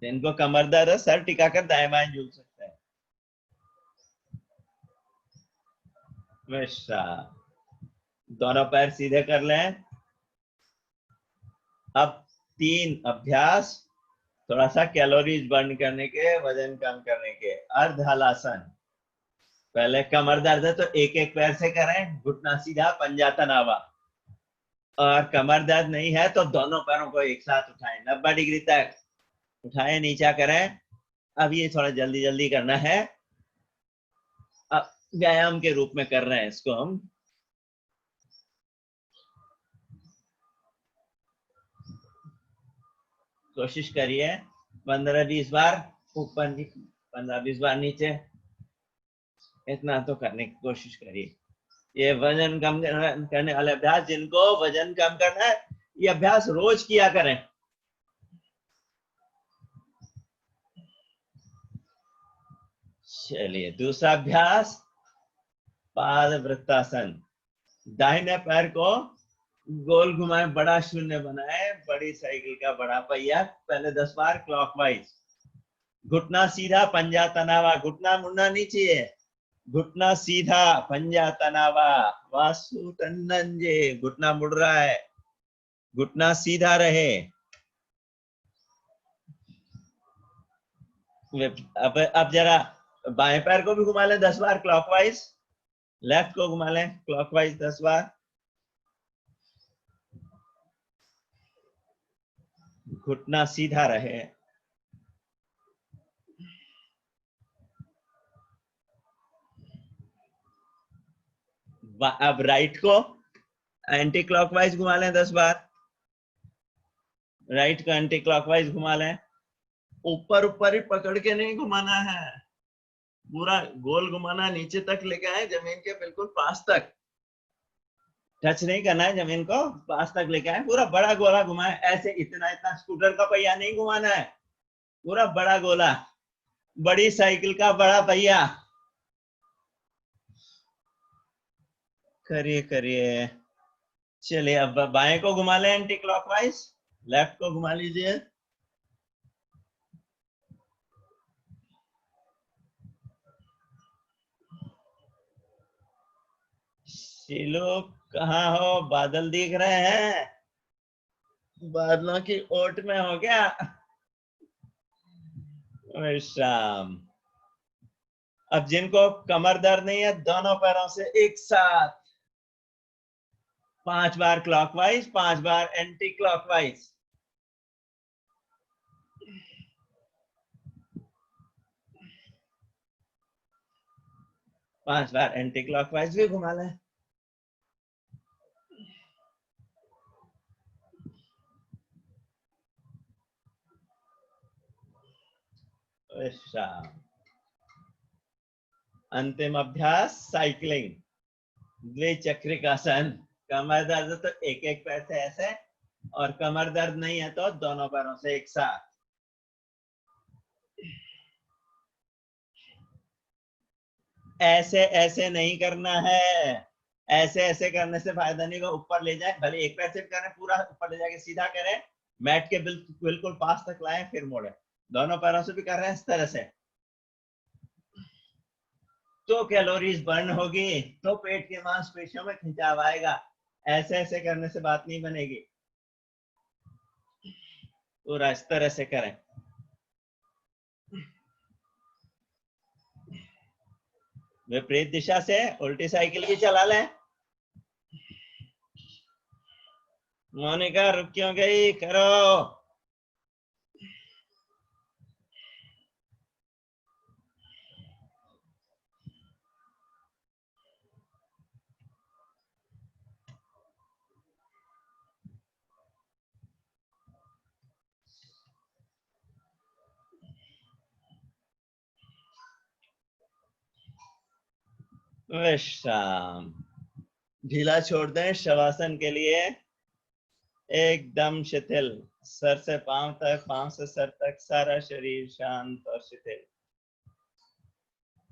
जिनको कमर दर्द है सर टिकाकर दाएं बाएं झूल सकते हैं। विश्राम। दोनों पैर सीधे कर लें। अब 3 अभ्यास थोड़ा सा कैलोरीज बर्न करने के, वजन कम करने के। अर्ध हलासन। पहले कमर दर्द है तो एक एक पैर से करें, घुटना सीधा, पंजा तनावा। और कमर दर्द नहीं है तो दोनों पैरों को एक साथ उठाएं, 90 डिग्री तक उठाएं, नीचा करें। अब ये थोड़ा जल्दी जल्दी करना है, अब व्यायाम के रूप में कर रहे हैं इसको हम। कोशिश करिए 15-20 बार ऊपर, 15-20 बार नीचे, इतना तो करने की कोशिश करिए। ये वजन कम करने वाले अभ्यास, जिनको वजन कम करना है ये अभ्यास रोज किया करें। चलिए दूसरा अभ्यास, पाद वृत्तासन। दाहिने पैर को गोल घुमाएं, बड़ा शून्य बनाए, बड़ी साइकिल का बड़ा पहिया, पहले 10 बार क्लॉकवाइज। घुटना सीधा, पंजा तनावा, घुटना मुड़ना नहीं चाहिए, घुटना सीधा, पंजा तनावा। वासु टंडन जी, घुटना मुड़ रहा है, घुटना सीधा रहे। अब जरा बाएं पैर को भी घुमा लें 10 बार क्लॉकवाइज, लेफ्ट को घुमा लें क्लॉकवाइज 10 बार। घुटना सीधा रहे। अब राइट को एंटी क्लॉकवाइज घुमा लें 10 बार, राइट को एंटी क्लॉकवाइज घुमा लें। ऊपर ऊपर ही पकड़ के नहीं घुमाना है, पूरा गोल घुमाना, नीचे तक लेके आए, जमीन के बिल्कुल पास तक, टच नहीं करना है जमीन को, पास तक लेके आए, पूरा बड़ा गोला घुमाए। ऐसे इतना इतना स्कूटर का पहिया नहीं घुमाना है, पूरा बड़ा गोला, बड़ी साइकिल का बड़ा पहिया। करिए करिए। चलिए अब बाएं को घुमा लें एंटी क्लॉकवाइज, लेफ्ट को घुमा लीजिए। शिलो कहाँ हो, बादल दिख रहे हैं, बादलों की ओट में हो क्या? विश्राम। अब जिनको कमर दर्द नहीं है, दोनों पैरों से एक साथ 5 बार क्लॉकवाइज, 5 बार एंटी क्लॉकवाइज। पांच बार एंटी क्लॉकवाइज भी घुमा लें। विश्राम। अंतिम अभ्यास साइकिलिंग, द्विचक्रिकासन। कमर दर्द तो एक एक पैर से ऐसे, और कमर दर्द नहीं है तो दोनों पैरों से एक साथ। ऐसे ऐसे नहीं करना है, ऐसे ऐसे करने से फायदा नहीं होगा। ऊपर ले जाए, भले एक पैर से करें, पूरा ऊपर ले जाके सीधा करें, मैट के बिल्कुल पास तक लाएं, फिर मोड़े। दोनों पैरों से भी कर रहे हैं इस तरह से, तो कैलोरीज बर्न होगी, तो पेट के मांसपेशियों में खिंचाव आएगा। ऐसे ऐसे करने से बात नहीं बनेगी, पूरा इस तरह से करें। विपरीत दिशा से उल्टी साइकिल की चला लें। मोनिका रुक क्यों गई, करो। विश्राम। ढीला छोड़ दें शवासन के लिए, एकदम शिथिल, सर से पांव तक, पांव से सर तक, सारा शरीर शांत और शिथिल,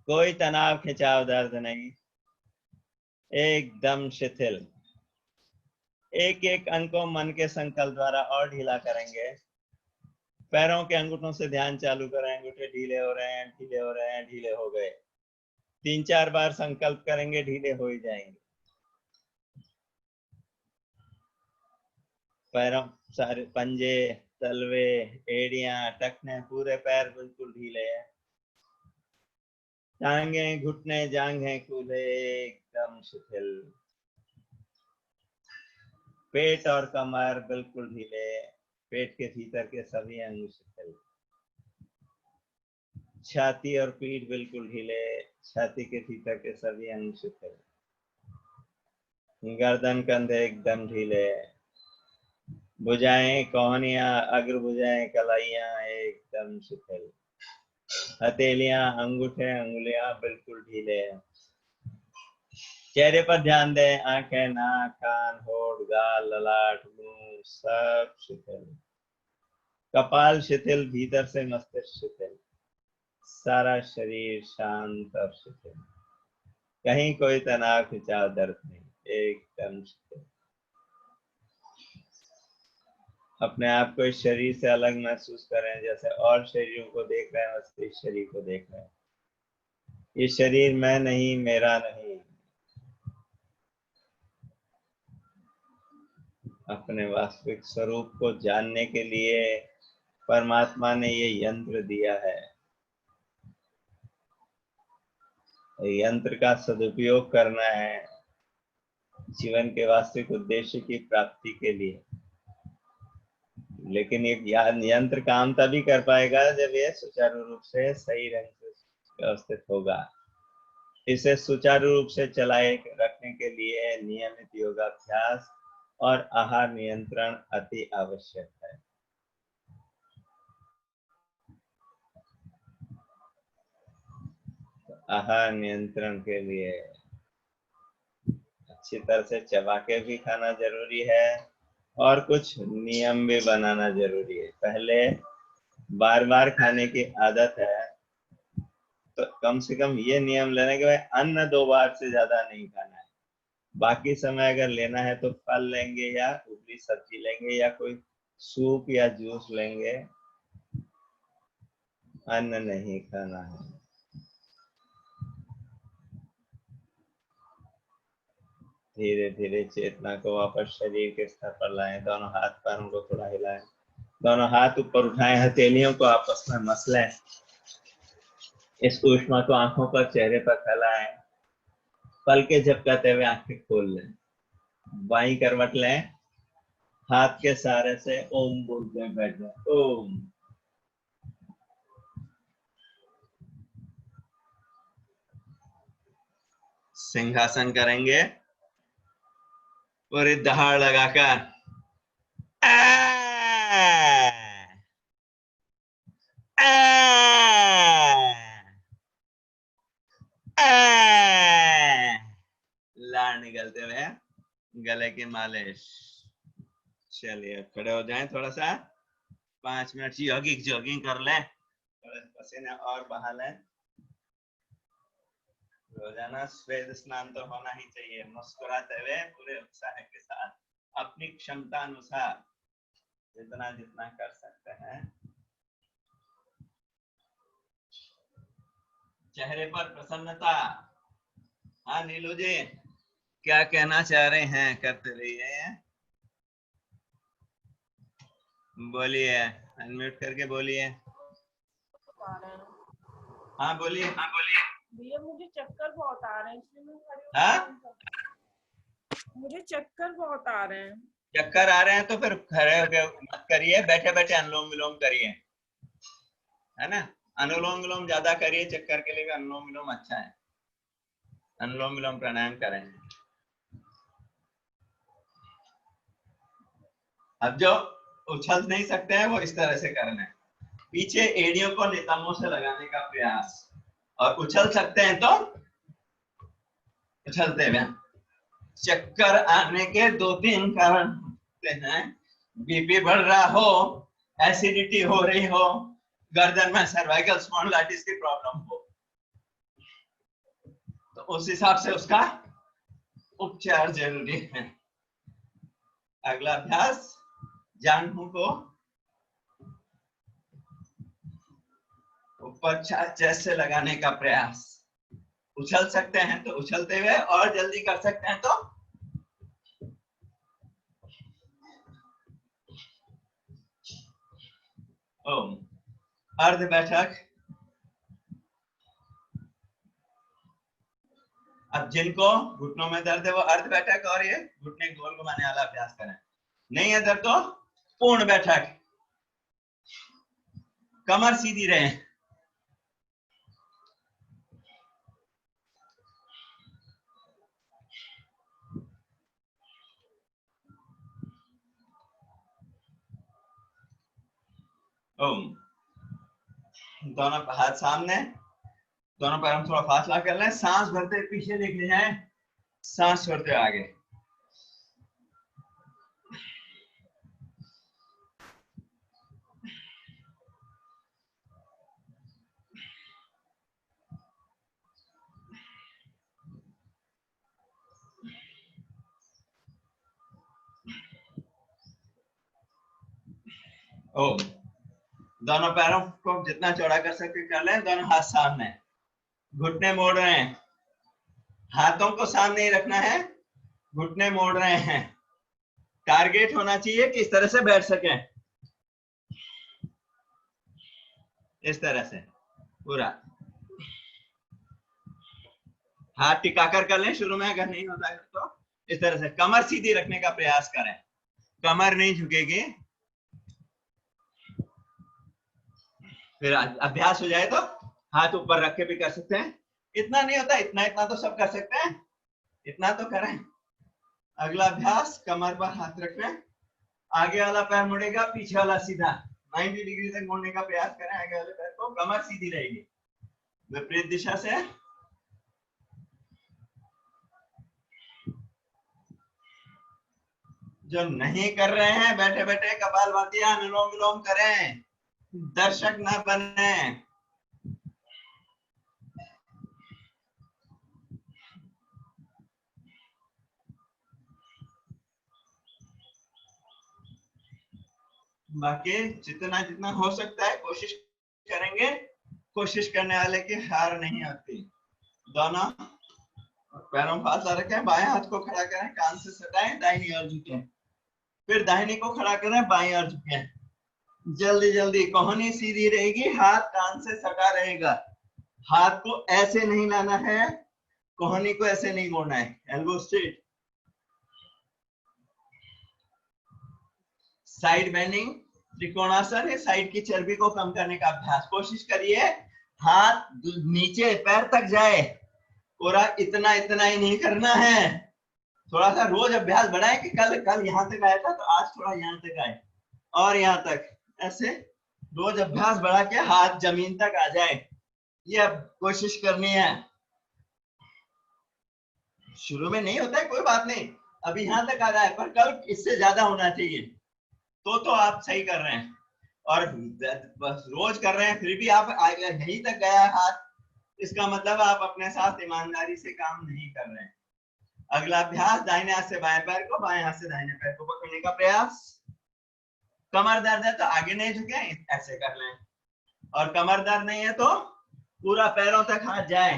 कोई तनाव खिंचाव दर्द नहीं, एकदम शिथिल। एक एक अंग को मन के संकल्प द्वारा और ढीला करेंगे। पैरों के अंगूठों से ध्यान चालू करें, अंगूठे ढीले हो रहे हैं, ढीले हो रहे हैं, ढीले हो गए। 3-4 बार संकल्प करेंगे, ढीले हो ही जाएंगे। पैरों सारे पंजे, तलवे, एड़ियां, टखने, पूरे पैर बिल्कुल ढीले हैं। टांगे, घुटने, जांघें कूल्हे, एकदम शिथिल। पेट और कमर बिल्कुल ढीले, पेट के भीतर के सभी अंग शिथिल। छाती और पीठ बिल्कुल ढीले, छाती के भीतर के सभी अंग शिथिल। गर्दन, कंधे एकदम ढीले। भुजाएं, कोहनियां, अग्रभुजाएं, कलाइयां एकदम शिथिल। हथेलियां, अंगूठे, अंगुलियां बिल्कुल ढीले हैं। चेहरे पर ध्यान दें, आंखें, नाक, कान, होठ, गाल, ललाट, मुंह सब शिथिल। कपाल शिथिल, भीतर से मस्तिष्क शिथिल, सारा शरीर शांत और शिथिल। कहीं कोई तनाव, खिंचाव, दर्द नहीं, एकदम शिथिल। अपने आप को इस शरीर से अलग महसूस करें, जैसे और शरीरों को देख रहे हैं वैसे इस शरीर को देख रहे हैं। ये शरीर मैं नहीं, मेरा नहीं। अपने वास्तविक स्वरूप को जानने के लिए परमात्मा ने ये यंत्र दिया है। यंत्र का सदुपयोग करना है जीवन के वास्तविक उद्देश्य की प्राप्ति के लिए। लेकिन एक यंत्र काम तभी कर पाएगा जब यह सुचारू रूप से सही ढंग से व्यवस्थित होगा। इसे सुचारू रूप से चलाए रखने के लिए नियमित योगाभ्यास और आहार नियंत्रण अति आवश्यक है। आहार नियंत्रण के लिए अच्छी तरह से चबा के भी खाना जरूरी है और कुछ नियम भी बनाना जरूरी है। पहले बार बार खाने की आदत है तो कम से कम ये नियम लेना कि भाई अन्न 2 बार से ज्यादा नहीं खाना है। बाकी समय अगर लेना है तो फल लेंगे या उबली सब्जी लेंगे या कोई सूप या जूस लेंगे, अन्न नहीं खाना है। धीरे धीरे चेतना को वापस शरीर के स्तर पर लाएं। दोनों हाथ पैरों को थोड़ा हिलाएं, दोनों हाथ ऊपर उठाएं, हथेलियों को आपस में मसलें। इस ऊष्मा को आंखों पर, चेहरे पर फैलाएं। पल के झपकाते हुए आंखें खोल लें। बाईं करवट लें, हाथ के सहारे से ओम बोलते बैठ जाए। ओम। सिंहासन करेंगे पूरी दहाड़ लगाकर। लार निकलते हुए गले की मालिश। चलिए खड़े हो जाएं, थोड़ा सा 5 मिनट जॉगिंग कर लें, थोड़े पसीने और बहा लें। रोजाना श्वेत स्नान तो होना ही चाहिए। मुस्कुराते हुए पूरे उत्साह के साथ अपनी क्षमता अनुसार जितना जितना कर सकते हैं। चेहरे पर प्रसन्नता। हाँ नीलू जी, क्या कहना चाह रहे हैं? करते रहिए, बोलिए, अनम्यूट करके बोलिए। हाँ बोलिए। भैया मुझे चक्कर बहुत आ रहे हैं, इसलिए मैं खड़ी हूँ। हाँ मुझे चक्कर बहुत आ रहे हैं। चक्कर आ रहे हैं तो फिर खड़े होके मत करिए, बैठे बैठे अनुलोम विलोम करिए, है ना। अनुलोम विलोम ज्यादा करिए, चक्कर के लिए अनुलोम विलोम अच्छा है। अनुलोम विलोम प्राणायाम करें। अब जो उछल नहीं सकते हैं वो इस तरह से करना है। पीछे एड़ियों को नितंबों से लगाने का प्रयास, और उछल सकते हैं तो उछलते हुए। चक्कर आने के 2-3 कारण होते हैं। बीपी बढ़ रहा हो, एसिडिटी हो रही हो, गर्दन में सर्वाइकल स्पॉन्डिलाइटिस की प्रॉब्लम हो, तो उस हिसाब से उसका उपचार जरूरी है। अगला अभ्यास, जांघों को ऊपर चेस्ट से लगाने का प्रयास। उछल सकते हैं तो उछलते हुए, और जल्दी कर सकते हैं तो ओम। अर्ध बैठक। अब जिनको घुटनों में दर्द है वो अर्ध बैठक और ये घुटने गोल घुमाने वाला अभ्यास करें। नहीं है दर्द तो पूर्ण बैठक, कमर सीधी रहे। ओम। दोनों हाथ सामने, दोनों पैरों में थोड़ा फासला कर लें, सांस भरते पीछे लेके जाएं, सांस छोड़ते आगे। ओम। दोनों पैरों को जितना चौड़ा कर सकते कर लें, दोनों हाथ सामने, घुटने मोड़ रहे हैं, हाथों को सामने ही रखना है, घुटने मोड़ रहे हैं। टारगेट होना चाहिए कि इस तरह से बैठ सकें, इस तरह से पूरा। हाथ टिकाकर कर लें शुरू में, अगर नहीं होता है तो इस तरह से कमर सीधी रखने का प्रयास करें, कमर नहीं झुकेगी। फिर अभ्यास हो जाए तो हाथ ऊपर रख के भी कर सकते हैं। इतना नहीं होता, इतना इतना तो सब कर सकते हैं, इतना तो करें। अगला अभ्यास, कमर पर हाथ रखें, आगे वाला पैर मुड़ेगा, पीछे वाला सीधा 90 डिग्री तक मोड़ने का प्रयास करें। आगे वाले पैर को, कमर सीधी रहेगी विपरीत दिशा से। जो नहीं कर रहे हैं बैठे बैठे कपालभाति, अनुलोम विलोम करें, दर्शक न बने। बाकी जितना जितना हो सकता है कोशिश करेंगे, कोशिश करने वाले की हार नहीं आती। दोनों पैरों में फासला रखें, बाएं हाथ को खड़ा करें, कान से सटाएं, दाहिनी ओर झुकें, फिर दाहिनी को खड़ा करें, बाईं ओर झुकें। जल्दी जल्दी, कोहनी सीधी रहेगी, हाथ कान से सटा रहेगा। हाथ को ऐसे नहीं लाना है, कोहनी को ऐसे नहीं मोड़ना है, elbow straight. Side bending, trikonasana है, साइड की चर्बी को कम करने का अभ्यास। कोशिश करिए हाथ नीचे पैर तक जाए, पूरा इतना इतना ही नहीं करना है। थोड़ा सा रोज अभ्यास बढ़ाए कि कल यहाँ तक आया था तो आज थोड़ा यहाँ तक आए, और यहाँ तक, ऐसे रोज अभ्यास बढ़ा के हाथ जमीन तक आ जाए, ये अब कोशिश करनी है। शुरू में नहीं होता है कोई बात नहीं, अभी यहाँ तक आ रहा है, पर कल इससे ज्यादा होना चाहिए, तो आप सही कर रहे हैं। और बस रोज कर रहे हैं फिर भी आप यहीं तक गया हाथ, इसका मतलब आप अपने साथ ईमानदारी से काम नहीं कर रहे हैं। अगला अभ्यास, दाहिने हाथ से बाएं पैर को, बाएं हाथ से दाहिने पैर को पकड़ने का प्रयास। कमर दर्द है तो आगे नहीं झुके, ऐसे कर लें, और कमर दर्द नहीं है तो पूरा पैरों तक हाथ जाए।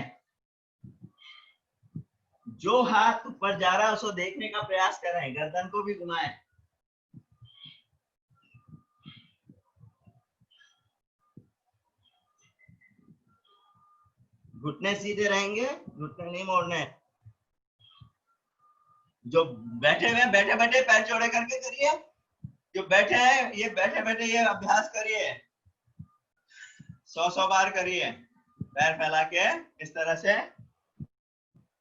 जो हाथ ऊपर जा रहा है उसको देखने का प्रयास करें, गर्दन को भी घुमाएं। घुटने सीधे रहेंगे, घुटने नहीं मोड़ने। जो बैठे हुए बैठे बैठे पैर चौड़े करके करिए, जो बैठे हैं ये बैठे बैठे ये अभ्यास करिए, 100 बार करिए। पैर फैला के इस तरह से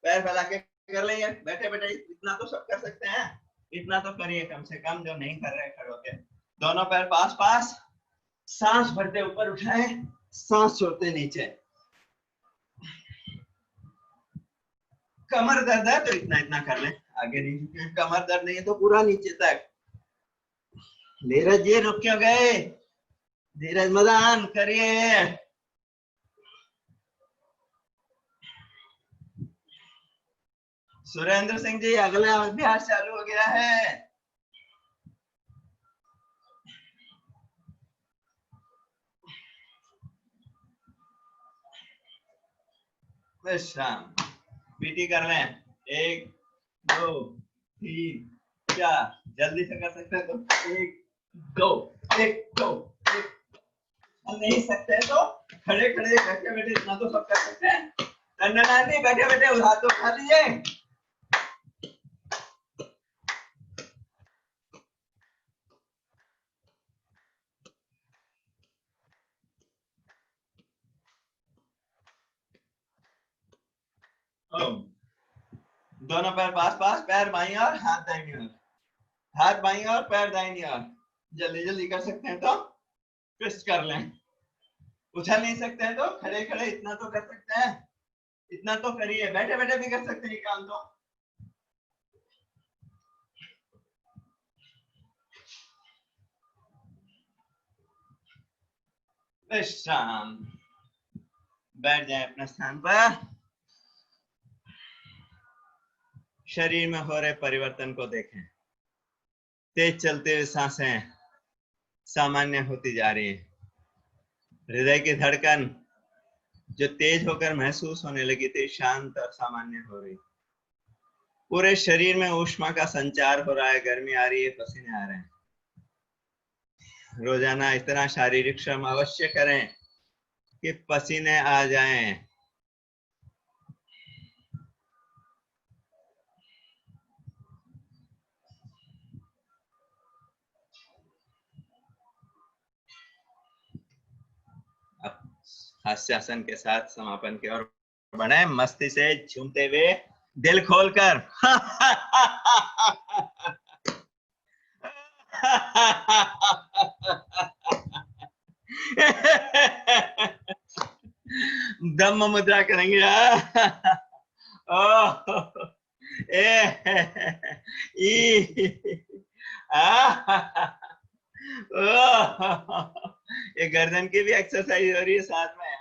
पैर फैला के कर लेंगे, बैठे बैठे इतना तो सब कर सकते हैं, इतना तो करिए कम से कम, जो नहीं कर रहे खड़े होके। दोनों पैर पास पास, सांस भरते ऊपर उठाए, सांस छोड़ते नीचे। कमर दर्द है तो इतना इतना कर ले, आगे नहीं झुके। कमर दर्द नहीं है तो पूरा नीचे तक। धीरज जी रुक क्यों गए, धीरज मदान करिए। सुरेंद्र सिंह जी अगला अभ्यास चालू हो गया है। विश्राम। पीटी कर लें। 1 2 3 4, जल्दी से कर सकते हैं तो 1 2 1 2 1। नहीं सकते तो खड़े खड़े बैठे बैठे इतना तो सब कर सकते हैं। टंडन आंटी बैठे बैठे हाथ तो उठा लीजिए। दोनों पैर पास पास, पैर बाईं और हाथ दाहिनी ओर, हाथ बाईं और पैर दाहिनी ओर। जल्दी जल्दी कर सकते हैं तो ट्विस्ट कर लें। उछल नहीं सकते हैं तो खड़े खड़े इतना तो कर सकते हैं, इतना तो करिए। बैठे बैठे भी कर सकते हैं काम तो। विश्राम। बैठ जाए अपने स्थान पर। शरीर में हो रहे परिवर्तन को देखें। तेज चलते हुए सांसें सामान्य होती जा रही है। हृदय की धड़कन जो तेज होकर महसूस होने लगी थी, शांत और सामान्य हो रही। पूरे शरीर में ऊष्मा का संचार हो रहा है, गर्मी आ रही है, पसीने आ रहे हैं। रोजाना इतना शारीरिक श्रम अवश्य करें कि पसीने आ जाएं। अब हास्यासन के साथ समापन की ओर बढ़े, मस्ती से झूमते हुए, दिल खोलकर। ब्रह्म मुद्रा करेंगे। ये गर्दन की भी एक्सरसाइज हो रही है साथ में।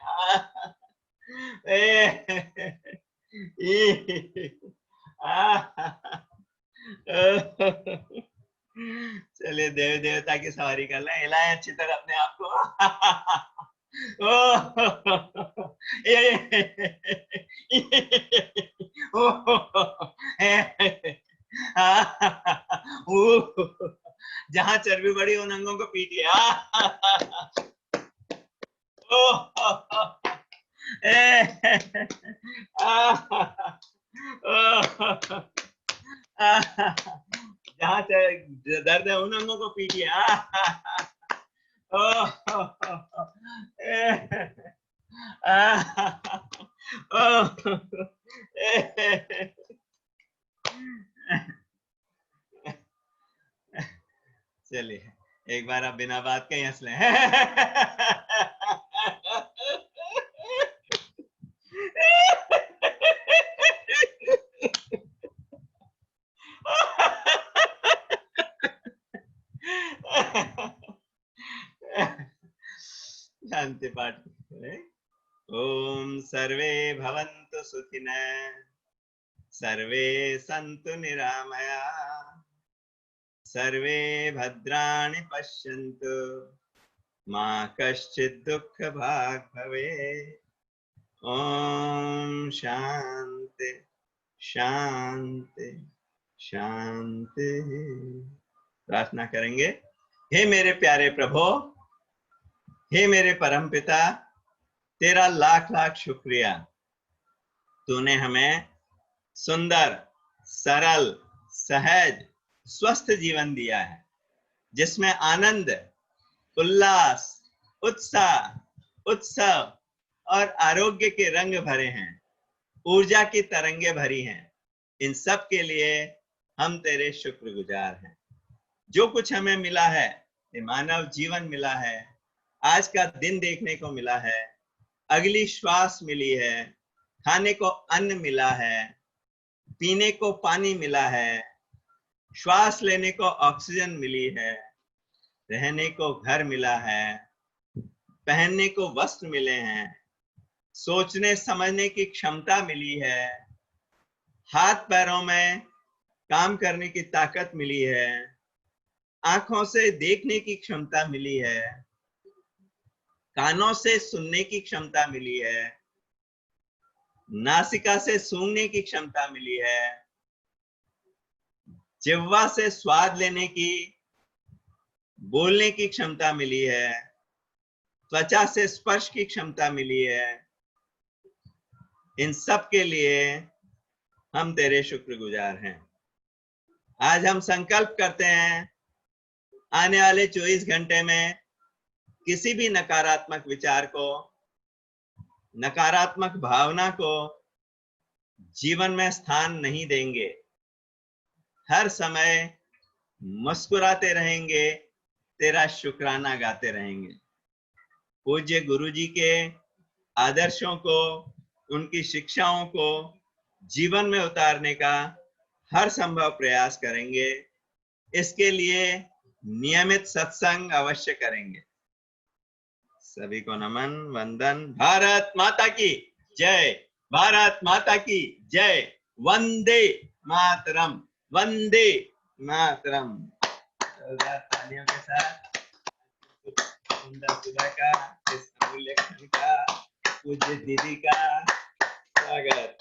चलिए देव देवता की सवारी कर लें। हिलाएं अच्छी तरह अपने आप को। जहां चर्बी बढ़ी उन अंगों को पीटिए। जहां दर्द है उन अंगों को पीटिए। चलिए एक बार आप बिना बात के हंस लें। शांति पाठ करें। ओम सर्वे भवन्तु सुखिनः, सर्वे सन्तु निरामया, सर्वे भद्राणि पश्यन्तु, मा कश्चित् दुःखभाग् भवेत्। ओम शांति शांति शांति। प्रार्थना करेंगे। हे मेरे प्यारे प्रभु, हे मेरे परमपिता, तेरा लाख लाख शुक्रिया। तूने हमें सुंदर, सरल, सहज, स्वस्थ जीवन दिया है, जिसमें आनंद, उल्लास, उत्साह, उत्सव और आरोग्य के रंग भरे हैं, ऊर्जा की तरंगे भरी हैं। इन सब के लिए हम तेरे शुक्रगुजार हैं। जो कुछ हमें मिला है, ये मानव जीवन मिला है, आज का दिन देखने को मिला है, अगली श्वास मिली है, खाने को अन्न मिला है, पीने को पानी मिला है, श्वास लेने को ऑक्सीजन मिली है, रहने को घर मिला है, पहनने को वस्त्र मिले हैं, सोचने समझने की क्षमता मिली है, हाथ पैरों में काम करने की ताकत मिली है, आंखों से देखने की क्षमता मिली है, कानों से सुनने की क्षमता मिली है, नासिका से सूंघने की क्षमता मिली है, जिह्वा से स्वाद लेने की, बोलने की क्षमता मिली है, त्वचा से स्पर्श की क्षमता मिली है। इन सब के लिए हम तेरे शुक्रगुजार हैं। आज हम संकल्प करते हैं, आने वाले 24 घंटे में किसी भी नकारात्मक विचार को, नकारात्मक भावना को जीवन में स्थान नहीं देंगे। हर समय मुस्कुराते रहेंगे, तेरा शुक्राना गाते रहेंगे। पूज्य गुरु जी के आदर्शों को, उनकी शिक्षाओं को जीवन में उतारने का हर संभव प्रयास करेंगे। इसके लिए नियमित सत्संग अवश्य करेंगे। सभी को नमन, वंदन। भारत माता की जय, भारत माता की जय। वंदे मातरम, वंदे मातरम। तालियों के साथ सुंदर सुबह का, इस अमूल्य क्षण का पूज्य दीदी का स्वागत।